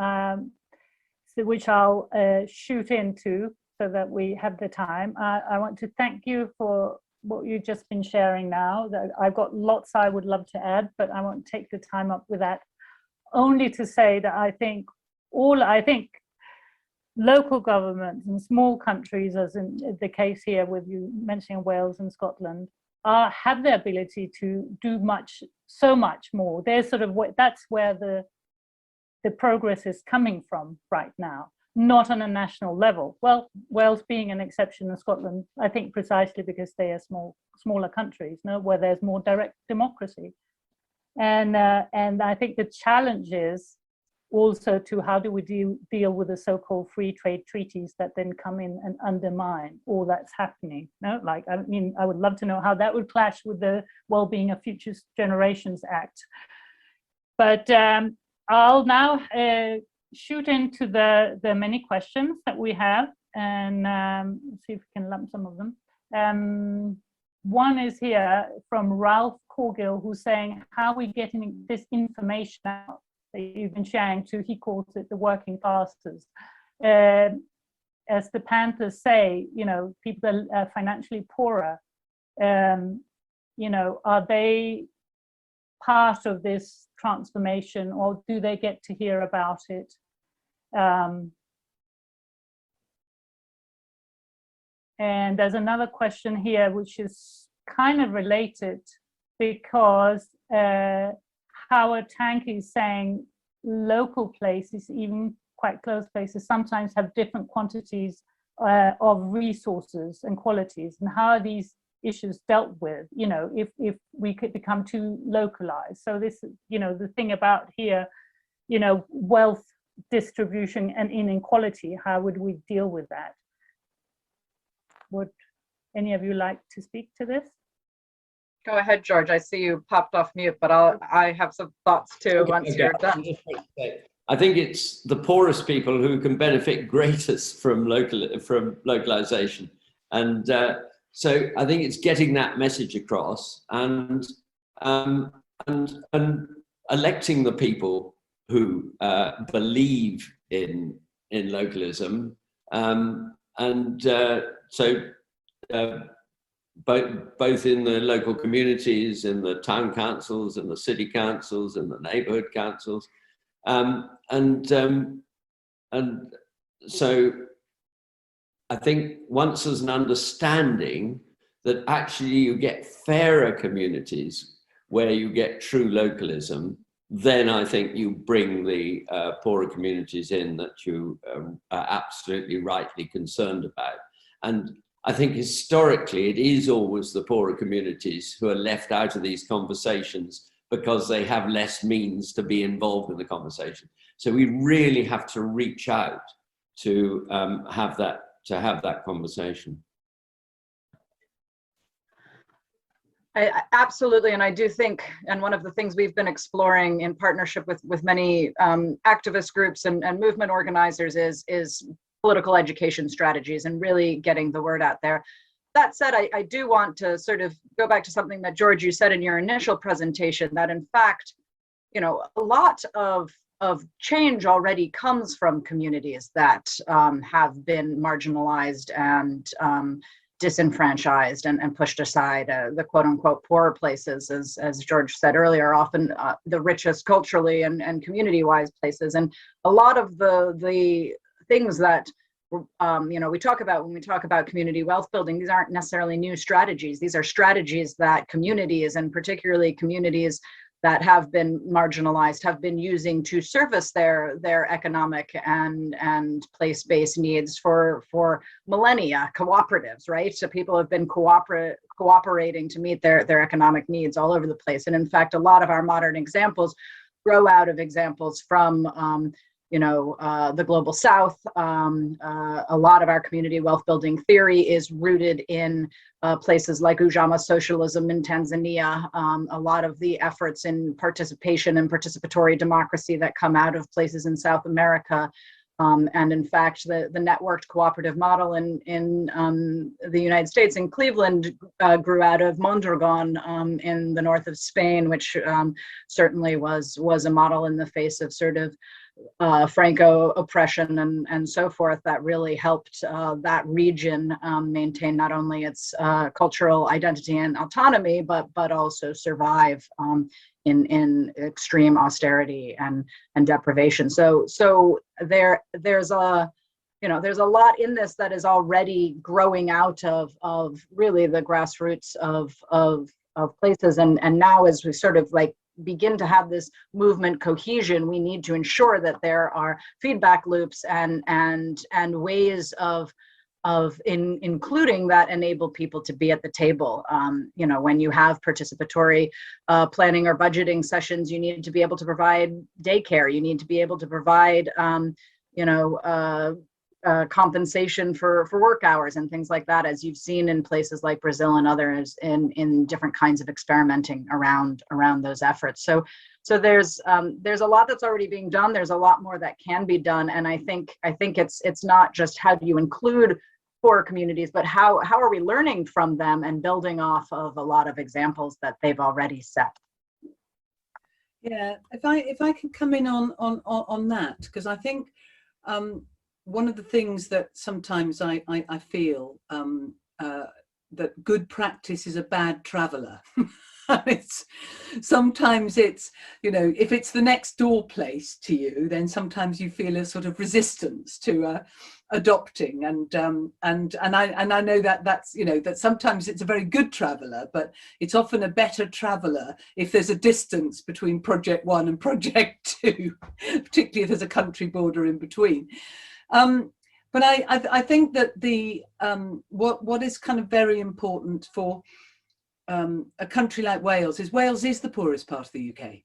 which I'll shoot into so that we have the time. I want to thank you for what you've just been sharing now. That I've got lots I would love to add, but I won't take the time up with that. Only to say that I think local governments in small countries, as in the case here with you mentioning Wales and Scotland, have the ability to do so much more. There's sort of that's where the progress is coming from right now, not on a national level. Well, Wales being an exception, in Scotland, I think precisely because they are smaller countries, where there's more direct democracy. And I think the challenge is also to how do we deal with the so-called free trade treaties that then come in and undermine all that's happening. Like, I mean, I would love to know how that would clash with the Wellbeing of Future Generations Act. But I'll now shoot into the many questions that we have, and see if we can lump some of them. One is here from Ralph Corgill, who's saying, how are we getting this information out that you've been sharing to, he calls it the working classes. As the Panthers say, people that are financially poorer, are they part of this transformation, or do they get to hear about it? And there's another question here, which is kind of related, because Howard Tanky is saying local places, even quite close places, sometimes have different quantities of resources and qualities, and how are these issues dealt with, if we could become too localized. So this, the thing about here, wealth distribution and inequality, how would we deal with that? Would any of you like to speak to this? Go ahead, George. I see you popped off mute, but I have some thoughts too once you're done. I think it's the poorest people who can benefit greatest from localization, and so I think it's getting that message across, and electing the people who believe in localism, so both in the local communities, in the town councils, in the city councils, in the neighborhood councils. And so I think once there's an understanding that actually you get fairer communities where you get true localism, then I think you bring the poorer communities in that you are absolutely rightly concerned about. And I think historically it is always the poorer communities who are left out of these conversations because they have less means to be involved in the conversation. So we really have to reach out to have that conversation. Absolutely, and I do think, and one of the things we've been exploring in partnership with many activist groups and movement organizers is political education strategies and really getting the word out there. That said, I do want to sort of go back to something that, George, you said in your initial presentation, that in fact, you know, a lot of change already comes from communities that have been marginalized and disenfranchised and pushed aside. The quote unquote poorer places, as George said earlier, are often the richest culturally and community-wise places. And a lot of the things that you know, we talk about when we talk about community wealth building, these aren't necessarily new strategies. These are strategies that communities, and particularly communities that have been marginalized, have been using to service their economic and place-based needs for millennia. Cooperatives, right? So people have been cooperating to meet their economic needs all over the place. And in fact, a lot of our modern examples grow out of examples from you know, the global south. A lot of our community wealth building theory is rooted in places like Ujamaa socialism in Tanzania. A lot of the efforts in participation and participatory democracy that come out of places in South America. And in fact, the networked cooperative model in the United States, in Cleveland, grew out of Mondragon in the north of Spain, which certainly was a model in the face of sort of Franco oppression and so forth, that really helped that region maintain not only its cultural identity and autonomy, but also survive in extreme austerity and deprivation. So there's a, you know, there's a lot in this that is already growing out of really the grassroots of places, and now as we sort of like begin to have this movement cohesion, we need to ensure that there are feedback loops and ways of including that enable people to be at the table. You know, when you have participatory planning or budgeting sessions, you need to be able to provide daycare. You need to be able to provide, you know, compensation for work hours and things like that, as you've seen in places like Brazil and others in different kinds of experimenting around those efforts. So there's a lot that's already being done. There's a lot more that can be done, and I think it's not just how do you include poorer communities, but how are we learning from them and building off of a lot of examples that they've already set. Yeah, if I can come in on that, because I think one of the things that sometimes I feel that good practice is a bad traveller. Sometimes it's, you know, if it's the next door place to you, then sometimes you feel a sort of resistance to adopting, and I know that that's, you know, that sometimes it's a very good traveller, but it's often a better traveller if there's a distance between project one and project two, particularly if there's a country border in between. But I think that the what is kind of very important for a country like Wales is the poorest part of the UK.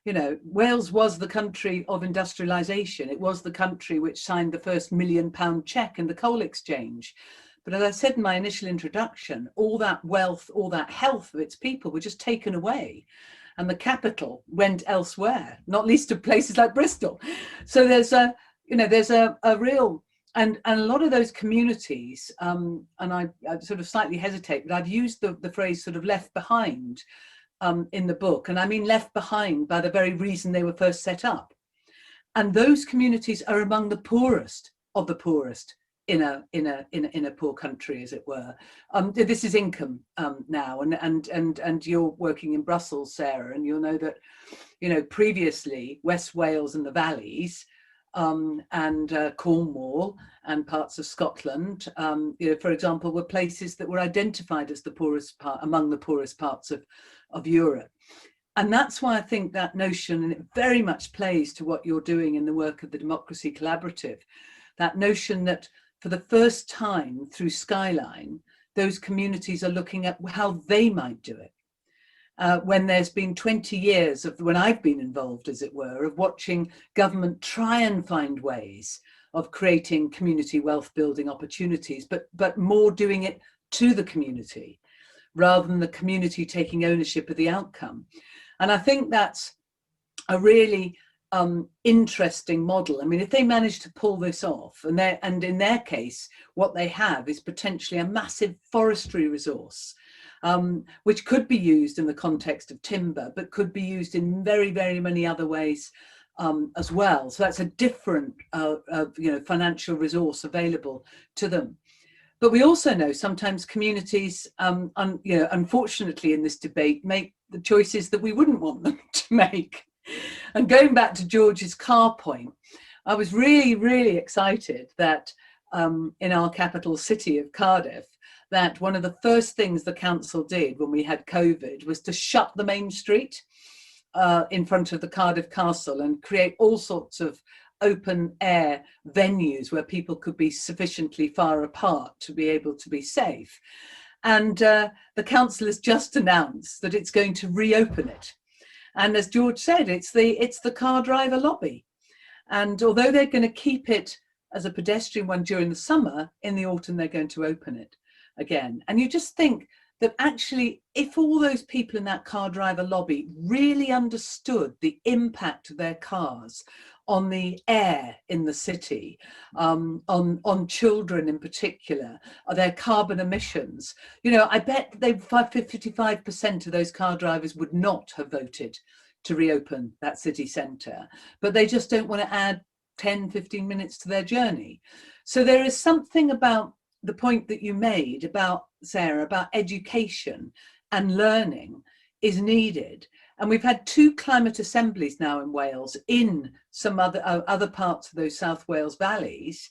You know, Wales was the country of industrialisation. It was the country which signed the first £1 million cheque in the coal exchange. But as I said in my initial introduction, all that wealth, all that health of its people were just taken away, and the capital went elsewhere, not least to places like Bristol. So there's a, you know, there's a real, and a lot of those communities, and I sort of slightly hesitate, but I've used the phrase sort of left behind in the book. And I mean left behind by the very reason they were first set up. And those communities are among the poorest of the poorest in a poor country, as it were. This is income now, and you're working in Brussels, Sarah, and you'll know that, you know, previously West Wales and the valleys, and Cornwall and parts of Scotland, you know, for example, were places that were identified as the poorest part, among the poorest parts of Europe. And that's why I think that notion, and it very much plays to what you're doing in the work of the Democracy Collaborative, that notion that for the first time through Skyline, those communities are looking at how they might do it. When there's been 20 years of, when I've been involved, as it were, of watching government try and find ways of creating community wealth building opportunities, but more doing it to the community rather than the community taking ownership of the outcome. And I think that's a really interesting model. I mean, if they manage to pull this off, and in their case, what they have is potentially a massive forestry resource, which could be used in the context of timber, but could be used in very, very many other ways as well. So that's a different, you know, financial resource available to them. But we also know sometimes communities, you know, unfortunately in this debate, make the choices that we wouldn't want them to make. And going back to George's car point, I was really, really excited that in our capital city of Cardiff, that one of the first things the council did when we had COVID was to shut the main street in front of the Cardiff Castle and create all sorts of open air venues where people could be sufficiently far apart to be able to be safe. And the council has just announced that it's going to reopen it. And as George said, it's the car driver lobby. And although they're going to keep it as a pedestrian one during the summer, in the autumn they're going to open it again. And you just think that actually, if all those people in that car driver lobby really understood the impact of their cars on the air in the city, on children in particular, their carbon emissions, you know, I bet 55% of those car drivers would not have voted to reopen that city centre, but they just don't want to add 10, 15 minutes to their journey. So there is something about the point that you made about, Sarah, about education and learning is needed. And we've had 2 climate assemblies now in Wales, in some other parts of those South Wales valleys,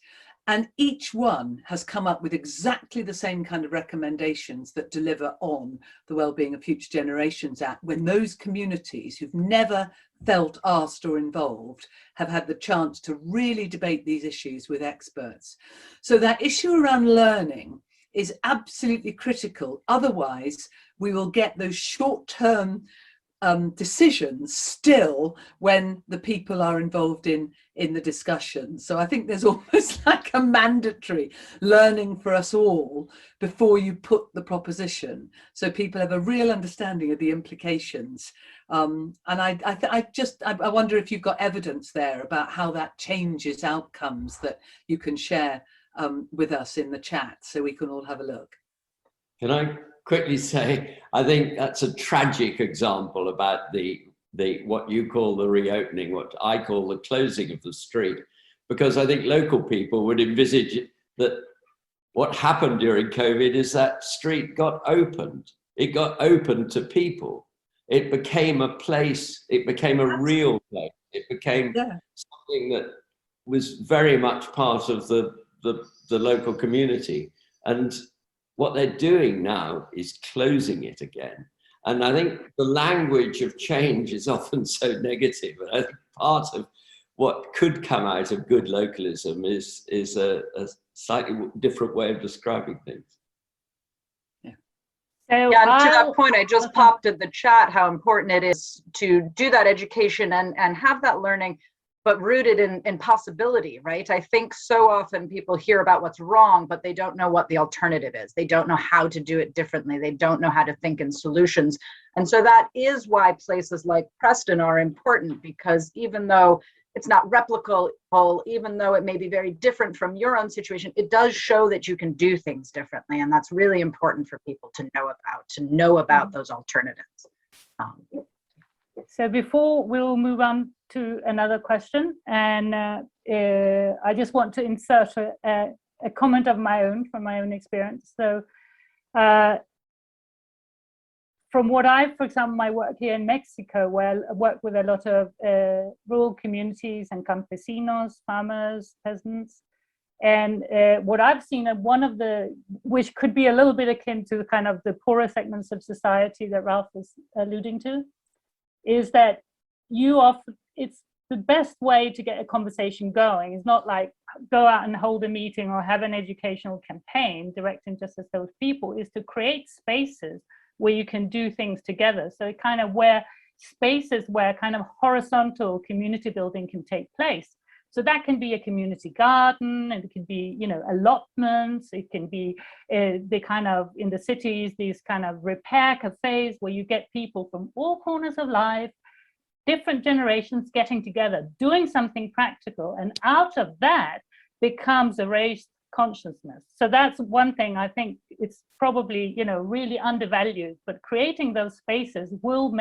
and each one has come up with exactly the same kind of recommendations that deliver on the Wellbeing of Future Generations Act, when those communities who've never felt asked or involved have had the chance to really debate these issues with experts. So that issue around learning is absolutely critical. Otherwise, we will get those short-term decisions still when the people are involved in the discussion. So I think there's almost like a mandatory learning for us all before you put the proposition, so people have a real understanding of the implications. And I wonder if you've got evidence there about how that changes outcomes that you can share with us in the chat, so we can all have a look. Can I quickly say, I think that's a tragic example about the what you call the reopening, what I call the closing of the street, because I think local people would envisage that what happened during COVID is that street got opened. It got opened to people. It became a place, it became a real place. It became something that was very much part of the local community. And what they're doing now is closing it again. And I think the language of change is often so negative. And I think part of what could come out of good localism is a slightly different way of describing things. So yeah, and to that point, I just popped in the chat how important it is to do that education and have that learning, but rooted in possibility, right? I think so often people hear about what's wrong, but they don't know what the alternative is. They don't know how to do it differently. They don't know how to think in solutions. And so that is why places like Preston are important, because even though it's not replicable, even though it may be very different from your own situation, it does show that you can do things differently. And that's really important for people to know about those alternatives. So before we'll move on to another question, and I just want to insert a comment of my own from my own experience. So from what for example, my work here in Mexico, where I work with a lot of rural communities and campesinos, farmers, peasants. And what I've seen, one of the, which could be a little bit akin to kind of the poorer segments of society that Ralph was alluding to, is that it's the best way to get a conversation going. It's not like go out and hold a meeting or have an educational campaign directing just at those people, is to create spaces where you can do things together. So kind of spaces where kind of horizontal community building can take place. So that can be a community garden, and it can be, allotments. It can be the kind of, in the cities, these kind of repair cafes where you get people from all corners of life, different generations getting together, doing something practical. And out of that becomes a raised consciousness. So that's one thing I think it's probably, really undervalued, but creating those spaces will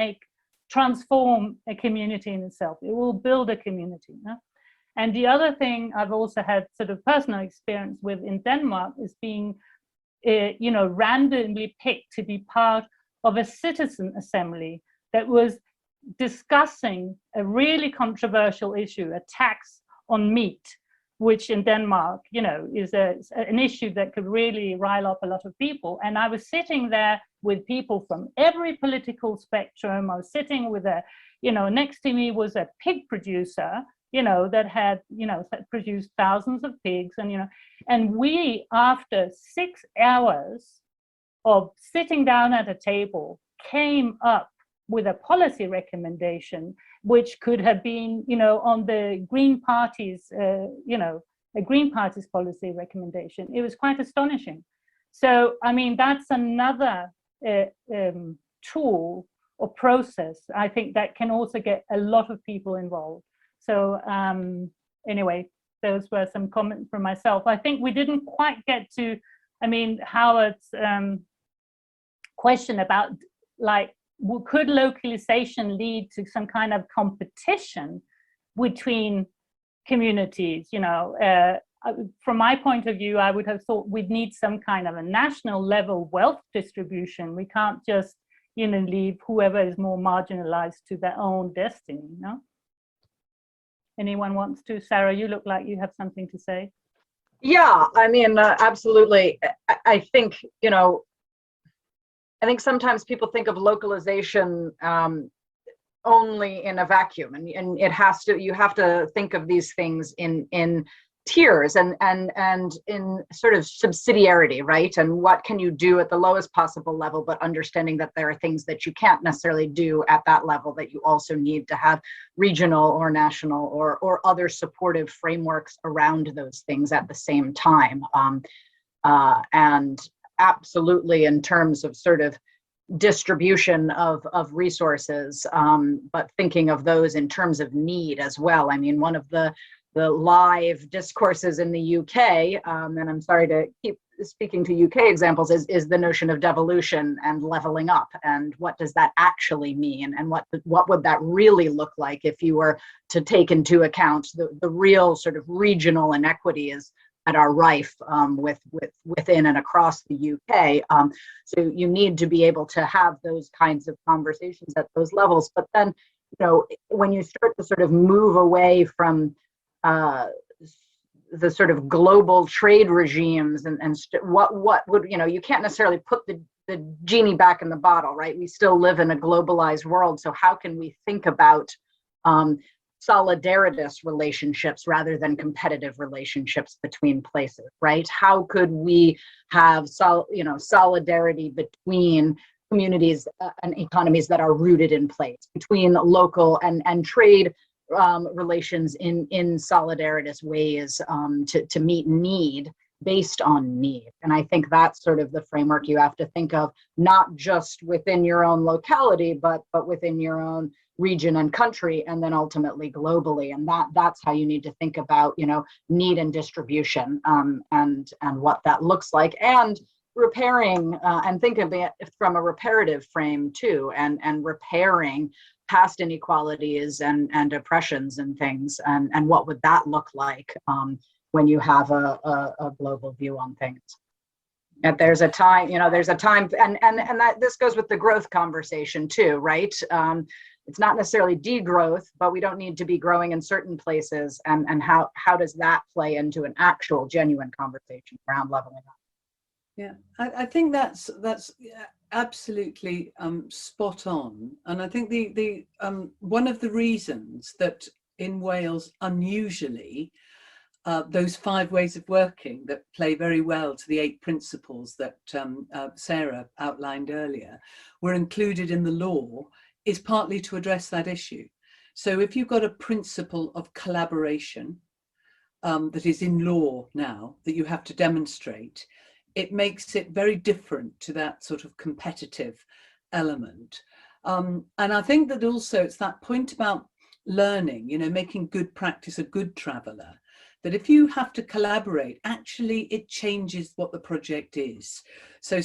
transform a community in itself. It will build a community. And the other thing I've also had sort of personal experience with in Denmark is being, randomly picked to be part of a citizen assembly that was discussing a really controversial issue, a tax on meat, which in Denmark, is an issue that could really rile up a lot of people. And I was sitting there with people from every political spectrum. I was sitting with next to me was a pig producer, that had, that produced thousands of pigs. And we, after 6 hours of sitting down at a table, came up with a policy recommendation, which could have been, on the Green Party's, a Green Party's policy recommendation. It was quite astonishing. So, I mean, that's another tool or process, I think, that can also get a lot of people involved. So anyway, those were some comments from myself. I think we didn't quite get to, Howard's question about, like, could localization lead to some kind of competition between communities? From my point of view, I would have thought we'd need some kind of a national level wealth distribution. We can't just, leave whoever is more marginalized to their own destiny, Anyone wants to? Sarah, you look like you have something to say. Yeah, absolutely. I think, I think sometimes people think of localization only in a vacuum, and you have to think of these things in tiers and in sort of subsidiarity, right? And what can you do at the lowest possible level, but understanding that there are things that you can't necessarily do at that level, that you also need to have regional or national or other supportive frameworks around those things at the same time. And absolutely, in terms of sort of distribution of resources, but thinking of those in terms of need as well. I mean, one of the live discourses in the UK, and I'm sorry to keep speaking to UK examples, is the notion of devolution and leveling up, and what does that actually mean, and what would that really look like if you were to take into account the real sort of regional inequities that are rife within and across the UK. So you need to be able to have those kinds of conversations at those levels. But then, when you start to sort of move away from the sort of global trade regimes and what would, you can't necessarily put the genie back in the bottle, right? We still live in a globalized world. So how can we think about solidaritous relationships rather than competitive relationships between places, right? How could we have solidarity between communities and economies that are rooted in place, between local and trade relations in solidaritous ways to meet need based on need? And I think that's sort of the framework you have to think of, not just within your own locality, but within your own region and country, and then ultimately globally. And that's how you need to think about, need and distribution, and what that looks like, and repairing, and think of it from a reparative frame too, and repairing past inequalities and oppressions and things, and what would that look like when you have a global view on things. And there's a time, there's a time, and that this goes with the growth conversation too, right? It's not necessarily degrowth, but we don't need to be growing in certain places. And how does that play into an actual genuine conversation around leveling up? Yeah, I think that's absolutely spot on. And I think the one of the reasons that in Wales, unusually, those 5 ways of working that play very well to the 8 principles that Sarah outlined earlier were included in the law is partly to address that issue. So if you've got a principle of collaboration that is in law now that you have to demonstrate, it makes it very different to that sort of competitive element. And I think that also it's that point about learning, making good practice a good traveller, that if you have to collaborate, actually it changes what the project is. So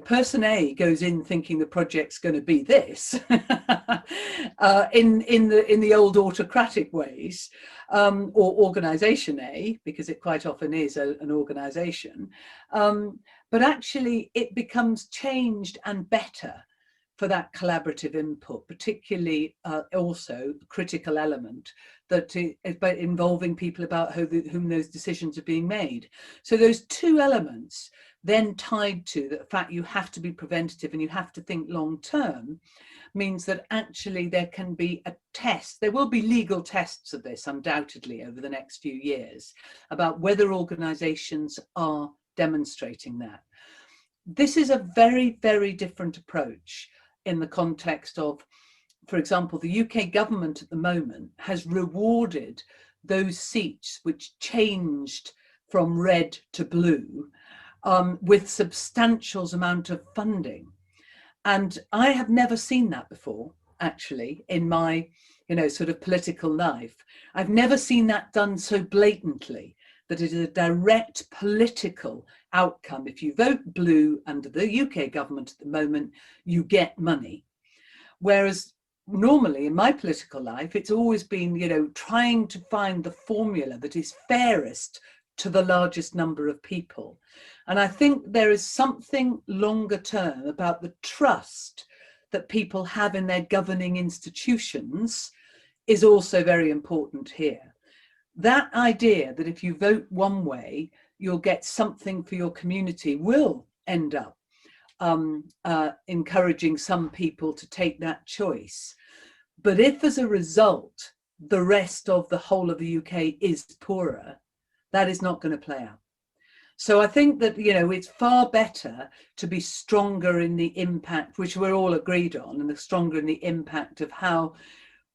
person A goes in thinking the project's going to be this in the old autocratic ways, or organization A, because it quite often is an organization, but actually it becomes changed and better for that collaborative input, particularly also the critical element that is about involving people about whom those decisions are being made. So those 2 elements then tied to the fact you have to be preventative and you have to think long term means that actually there can be a test. There will be legal tests of this undoubtedly over the next few years about whether organizations are demonstrating that. This is a very, very different approach in the context of, for example, the UK government at the moment has rewarded those seats which changed from red to blue with substantial amount of funding. And I have never seen that before, actually, in my, sort of political life. I've never seen that done so blatantly, that it is a direct political outcome. If you vote blue under the UK government at the moment, you get money. Whereas normally in my political life, it's always been, trying to find the formula that is fairest to the largest number of people. And I think there is something longer term about the trust that people have in their governing institutions is also very important here. That idea that if you vote one way, you'll get something for your community will end up encouraging some people to take that choice. But if as a result, the rest of the whole of the UK is poorer, that is not going to play out. So I think that, it's far better to be stronger in the impact, which we're all agreed on, and the stronger in the impact of how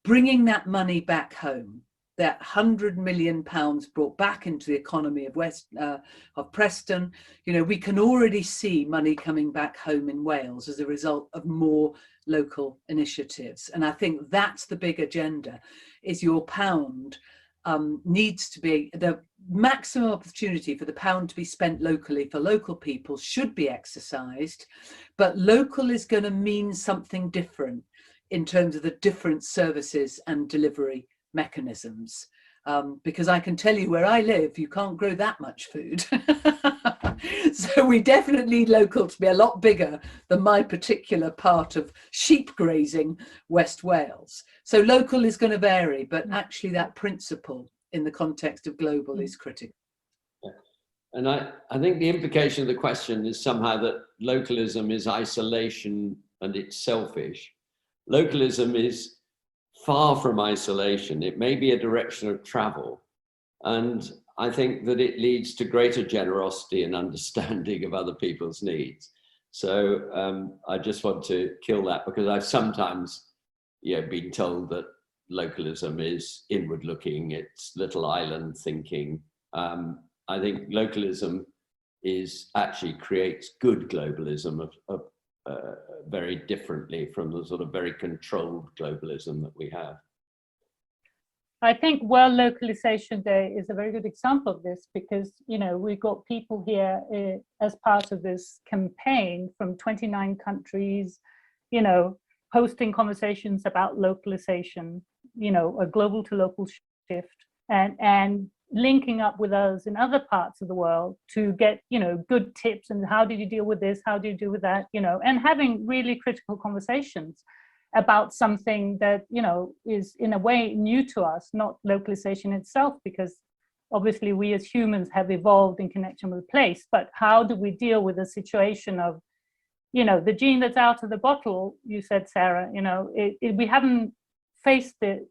bringing that money back home, that £100 million brought back into the economy of Preston, we can already see money coming back home in Wales as a result of more local initiatives. And I think that's the big agenda, is your pound needs to be, the maximum opportunity for the pound to be spent locally for local people should be exercised, but local is going to mean something different in terms of the different services and delivery mechanisms, because I can tell you where I live, you can't grow that much food. So we definitely need local to be a lot bigger than my particular part of sheep grazing West Wales. So local is going to vary, but actually that principle in the context of global is critical. Yeah. And I think the implication of the question is somehow that localism is isolation and it's selfish. Localism is far from isolation. It may be a direction of travel. And I think that it leads to greater generosity and understanding of other people's needs. So I just want to kill that, because I've sometimes been told that localism is inward looking, it's little island thinking. I think localism actually creates good globalism very differently from the sort of very controlled globalism that we have. I think World Localization Day is a very good example of this, because we've got people here as part of this campaign from 29 countries, hosting conversations about localization, a global to local shift, and linking up with others in other parts of the world to get, you know, good tips and how did you deal with this, how do you deal with that, you know, and having really critical conversations about something that, you know, is in a way new to us, not localization itself, because obviously we as humans have evolved in connection with place, but how do we deal with a situation of, you know, the gene that's out of the bottle, you said, Sarah, you know, we haven't faced the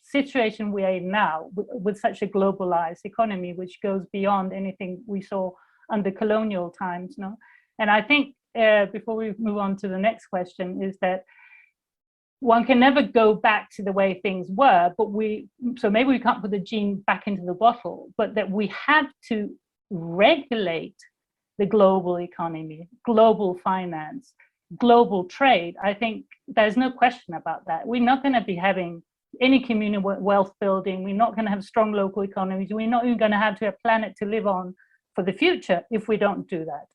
situation we are in now with such a globalized economy, which goes beyond anything we saw under colonial times, no? And I think before we move on to the next question is that one can never go back to the way things were, but so maybe we can't put the gene back into the bottle, but that we have to regulate the global economy, global finance, global trade. I think there's no question about that. We're not going to be having any communal wealth building. We're not going to have strong local economies. We're not even going to have a planet to live on for the future if we don't do that.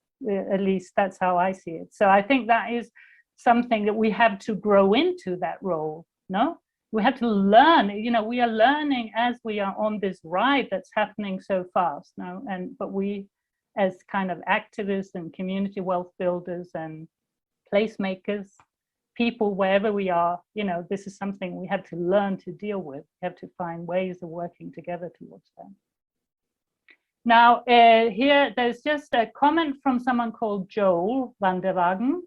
At least that's how I see it. So I think that is something that we have to grow into, that role, no? We have to learn, you know, we are learning as we are on this ride that's happening so fast now. But we, as kind of activists and community wealth builders and placemakers, people wherever we are, you know, this is something we have to learn to deal with. We have to find ways of working together towards that. Now, here, there's just a comment from someone called Joel van der Wagen,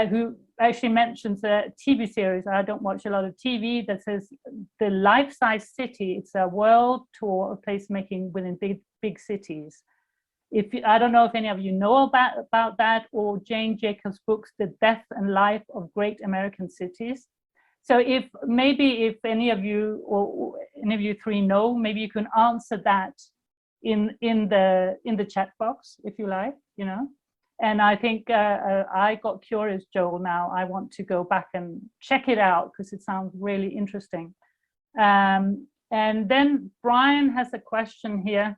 who actually mentions a TV series. I don't watch a lot of TV, that says The Life-Size City. It's a world tour of placemaking within big cities. I don't know if any of you know about that, or Jane Jacobs' books, The Death and Life of Great American Cities. So if any of you or any of you three know, maybe you can answer that in the chat box, if you like, you know. And I think I got curious, Joel, now I want to go back and check it out because it sounds really interesting. And then Brian has a question here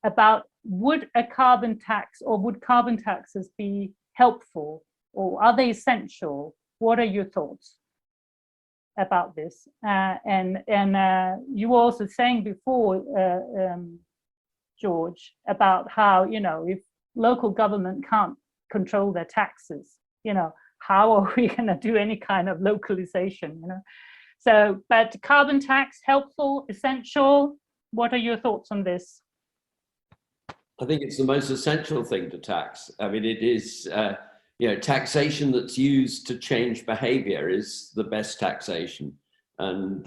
about, would a carbon tax, or would carbon taxes be helpful, or are they essential? What are your thoughts about this? And you were also saying before, George, about how, you know, if local government can't control their taxes, you know, how are we going to do any kind of localization, you know? So, but carbon tax, helpful, essential? What are your thoughts on this? I think it's the most essential thing to tax. I mean, it is, you know, taxation that's used to change behavior is the best taxation. And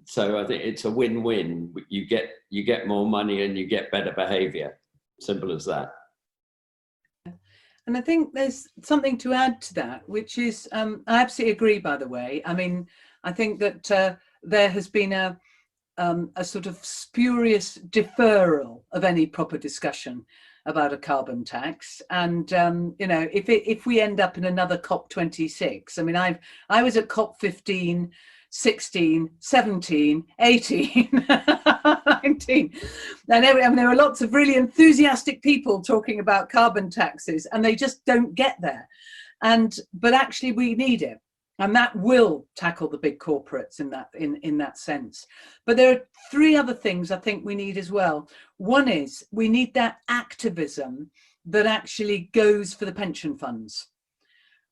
so I think it's a win-win. You get more money and you get better behavior. Simple as that. And I think there's something to add to that, which is, I absolutely agree, by the way. I mean, I think that there has been a sort of spurious deferral of any proper discussion about a carbon tax. And, you know, if we end up in another COP26, I mean, I was at COP15, 16, 17, 18, 19. And there are lots of really enthusiastic people talking about carbon taxes, and they just don't get there. But actually we need it. And that will tackle the big corporates in that sense. But there are three other things I think we need as well. One is we need that activism that actually goes for the pension funds.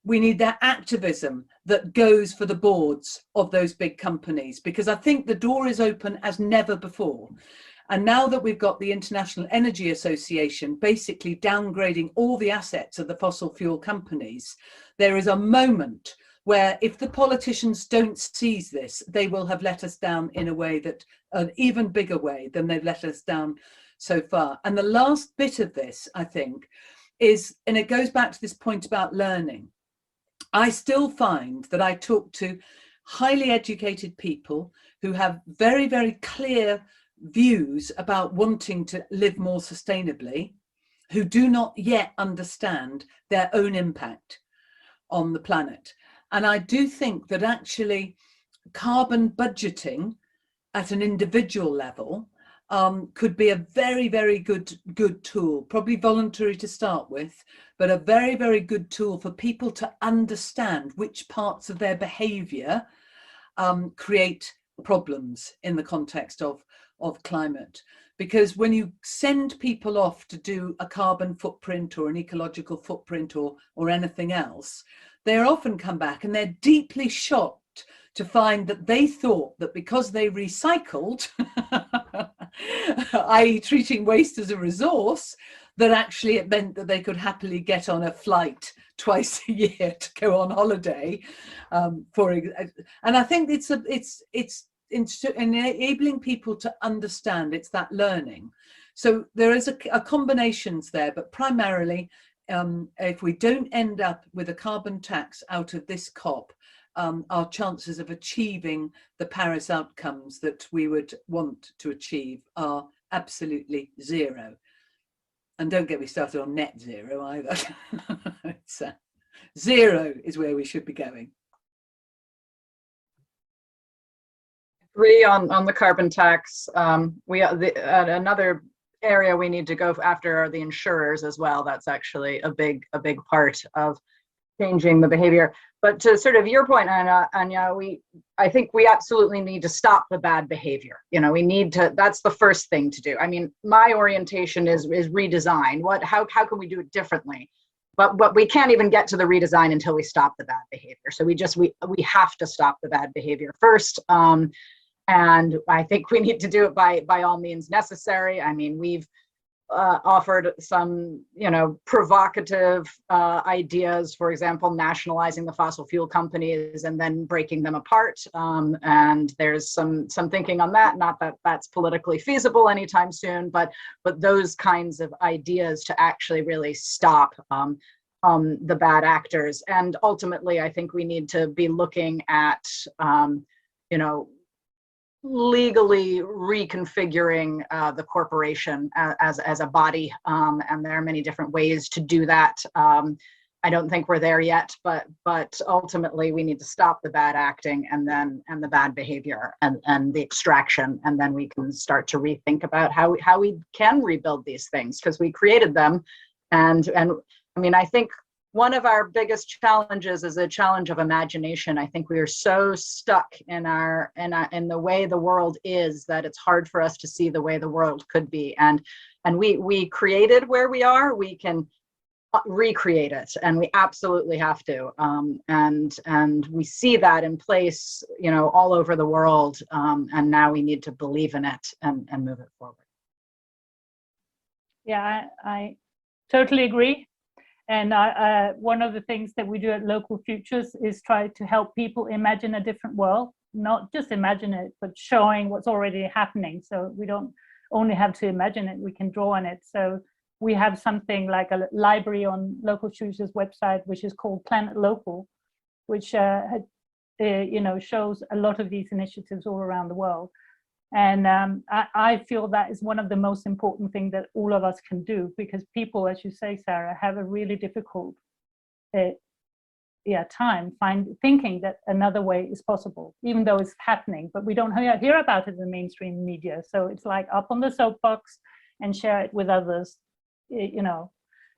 We need that activism that goes for the boards of those big companies, because I think the door is open as never before. And now that we've got the International Energy Association basically downgrading all the assets of the fossil fuel companies, there is a moment where if the politicians don't seize this, they will have let us down in a way that, an even bigger way than they've let us down so far. And the last bit of this, I think, is, and it goes back to this point about learning. I still find that I talk to highly educated people who have very, very clear views about wanting to live more sustainably, who do not yet understand their own impact on the planet. And I do think that actually carbon budgeting at an individual level could be a very, very good tool, probably voluntary to start with, but a very, very good tool for people to understand which parts of their behavior create problems in the context of of climate. Because when you send people off to do a carbon footprint or an ecological footprint or anything else, they often come back and they're deeply shocked to find that they thought that because they recycled, i.e. treating waste as a resource, that actually it meant that they could happily get on a flight twice a year to go on holiday. And I think it's enabling people to understand, it's that learning. So there is a combinations there, but primarily if we don't end up with a carbon tax out of this COP, our chances of achieving the Paris outcomes that we would want to achieve are absolutely zero. And don't get me started on net zero either. It's, zero is where we should be going. Agree on the carbon tax. Another area we need to go after are the insurers as well. That's actually a big part of changing the behavior. But to sort of your point, Anya, I think we absolutely need to stop the bad behavior. You know, we need to. That's the first thing to do. I mean, my orientation is redesign. How can we do it differently? But we can't even get to the redesign until we stop the bad behavior. So we have to stop the bad behavior first. And I think we need to do it by all means necessary. I mean, we've offered some, provocative ideas, for example, nationalizing the fossil fuel companies and then breaking them apart. And there's some thinking on that, not that that's politically feasible anytime soon, but those kinds of ideas to actually really stop the bad actors. And ultimately, I think we need to be looking at, legally reconfiguring the corporation as a body, and there are many different ways to do that. I don't think we're there yet, but ultimately we need to stop the bad acting and the bad behavior and the extraction, and then we can start to rethink about how we can rebuild these things, because we created them. And I mean, I think one of our biggest challenges is a challenge of imagination. I think we are so stuck in the way the world is that it's hard for us to see the way the world could be. And we created where we are. We can recreate it, and we absolutely have to. And we see that in place, all over the world. And now we need to believe in it and move it forward. Yeah, I totally agree. And one of the things that we do at Local Futures is try to help people imagine a different world, not just imagine it, but showing what's already happening. So we don't only have to imagine it, we can draw on it. So we have something like a library on Local Futures website, which is called Planet Local, which shows a lot of these initiatives all around the world. And I feel that is one of the most important things that all of us can do, because people, as you say, Sarah, have a really difficult time thinking that another way is possible, even though it's happening, but we don't hear about it in the mainstream media. So it's like up on the soapbox and share it with others,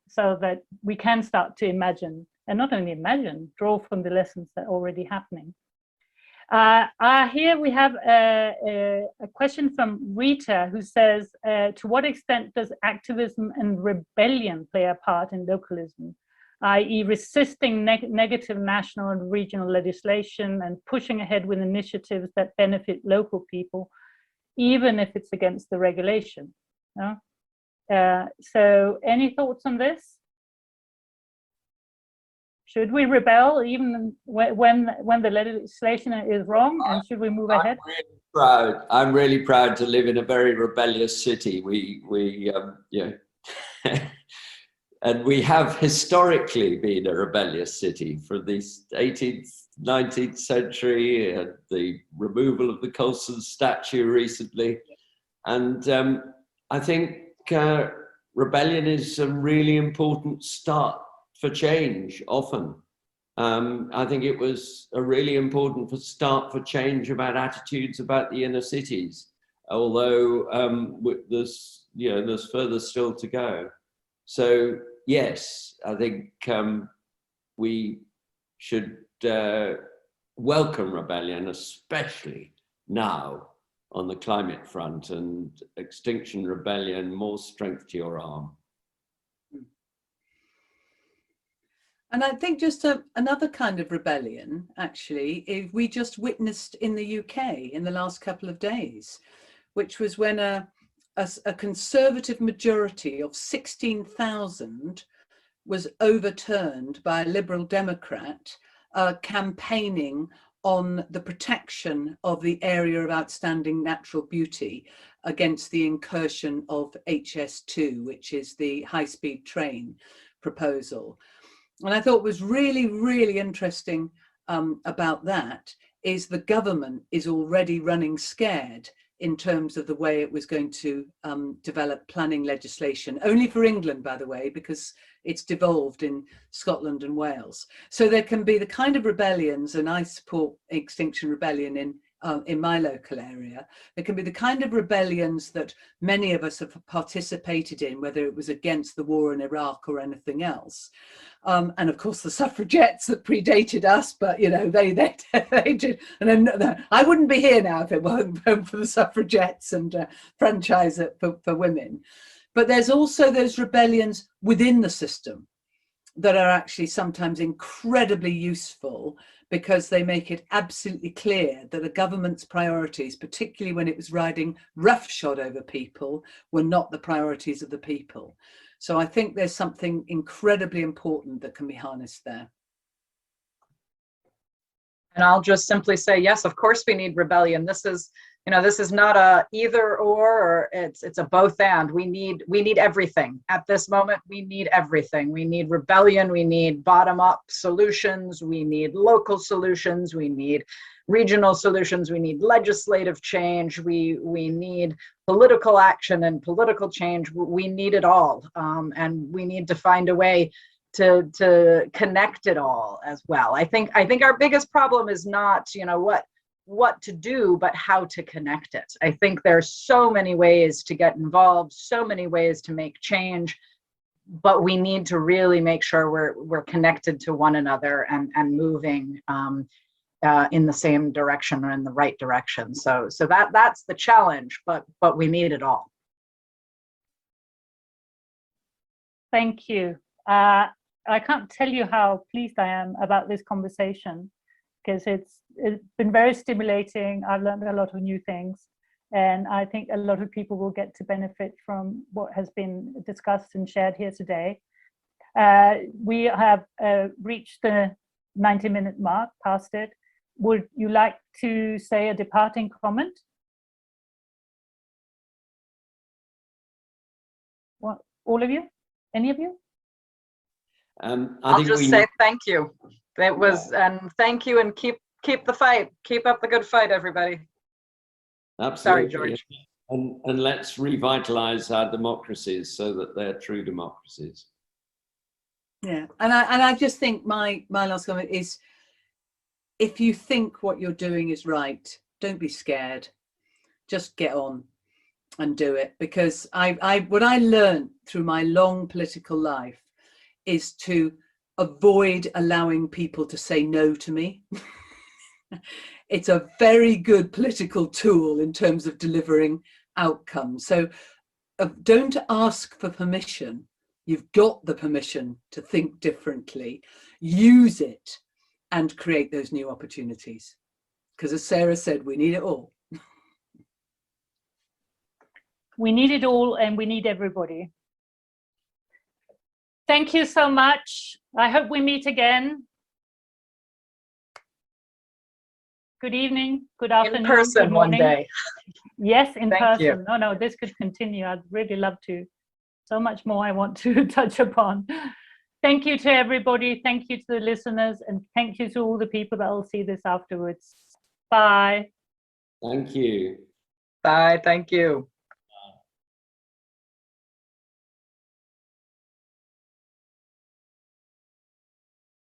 so that we can start to imagine, and not only imagine, draw from the lessons that are already happening. Here we have a question from Rita, who says, to what extent does activism and rebellion play a part in localism, i.e. resisting negative national and regional legislation and pushing ahead with initiatives that benefit local people, even if it's against the regulation? So any thoughts on this? Should we rebel even when the legislation is wrong, and should we move ahead? I'm really proud to live in a very rebellious city. And we have historically been a rebellious city for the 18th, 19th century, and the removal of the Colson statue recently. And I think rebellion is a really important start for change often. I think it was a really important start for change about attitudes about the inner cities, although there's further still to go. So yes, I think we should welcome rebellion, especially now on the climate front, and Extinction Rebellion, more strength to your arm. And I think just another kind of rebellion, actually, we just witnessed in the UK in the last couple of days, which was when a conservative majority of 16,000 was overturned by a Liberal Democrat campaigning on the protection of the area of outstanding natural beauty against the incursion of HS2, which is the high-speed train proposal. And I thought was really, really interesting about that is the government is already running scared in terms of the way it was going to develop planning legislation, only for England, by the way, because it's devolved in Scotland and Wales. So there can be the kind of rebellions, and I support Extinction Rebellion in my local area. There can be the kind of rebellions that many of us have participated in, whether it was against the war in Iraq or anything else. And of course the suffragettes that predated us, but you know, they did. And then I wouldn't be here now if it weren't for the suffragettes and franchise for women. But there's also those rebellions within the system that are actually sometimes incredibly useful, because they make it absolutely clear that the government's priorities, particularly when it was riding roughshod over people, were not the priorities of the people. So I think there's something incredibly important that can be harnessed there. And I'll just simply say, yes, of course we need rebellion. This is, you know, this is not a either or it's a both and. We need everything. At this moment, we need everything. We need rebellion, we need bottom-up solutions, we need local solutions, we need regional solutions, we need legislative change, we need political action and political change. We need it all. And we need to find a way to connect it all as well. I think our biggest problem is not, you know, what to do, but how to connect it. I think there's so many ways to get involved, so many ways to make change, but we need to really make sure we're connected to one another and moving in the same direction or in the right direction. So that's the challenge, but we need it all. Thank you. I can't tell you how pleased I am about this conversation, because it's been very stimulating. I've learned a lot of new things, and I think a lot of people will get to benefit from what has been discussed and shared here today. We have reached the 90-minute mark, past it. Would you like to say a departing comment? What, all of you? Any of you? I'll just say thank you. It was, and thank you, and keep the fight. Keep up the good fight, everybody. Absolutely. Sorry, George. And let's revitalize our democracies so that they're true democracies. Yeah, and I just think my last comment is, if you think what you're doing is right, don't be scared. Just get on and do it. Because what I learned through my long political life is to avoid allowing people to say no to me. It's a very good political tool in terms of delivering outcomes. So don't ask for permission. You've got the permission to think differently. Use it and create those new opportunities. Because as Sarah said, we need it all. We need it all, and we need everybody. Thank you so much. I hope we meet again. Good evening, good afternoon, in person good morning. one day. Yes, in Thank person. you. No, this could continue. I'd really love to. So much more I want to touch upon. Thank you to everybody. Thank you to the listeners, and thank you to all the people that will see this afterwards. Bye. Thank you. Bye, thank you.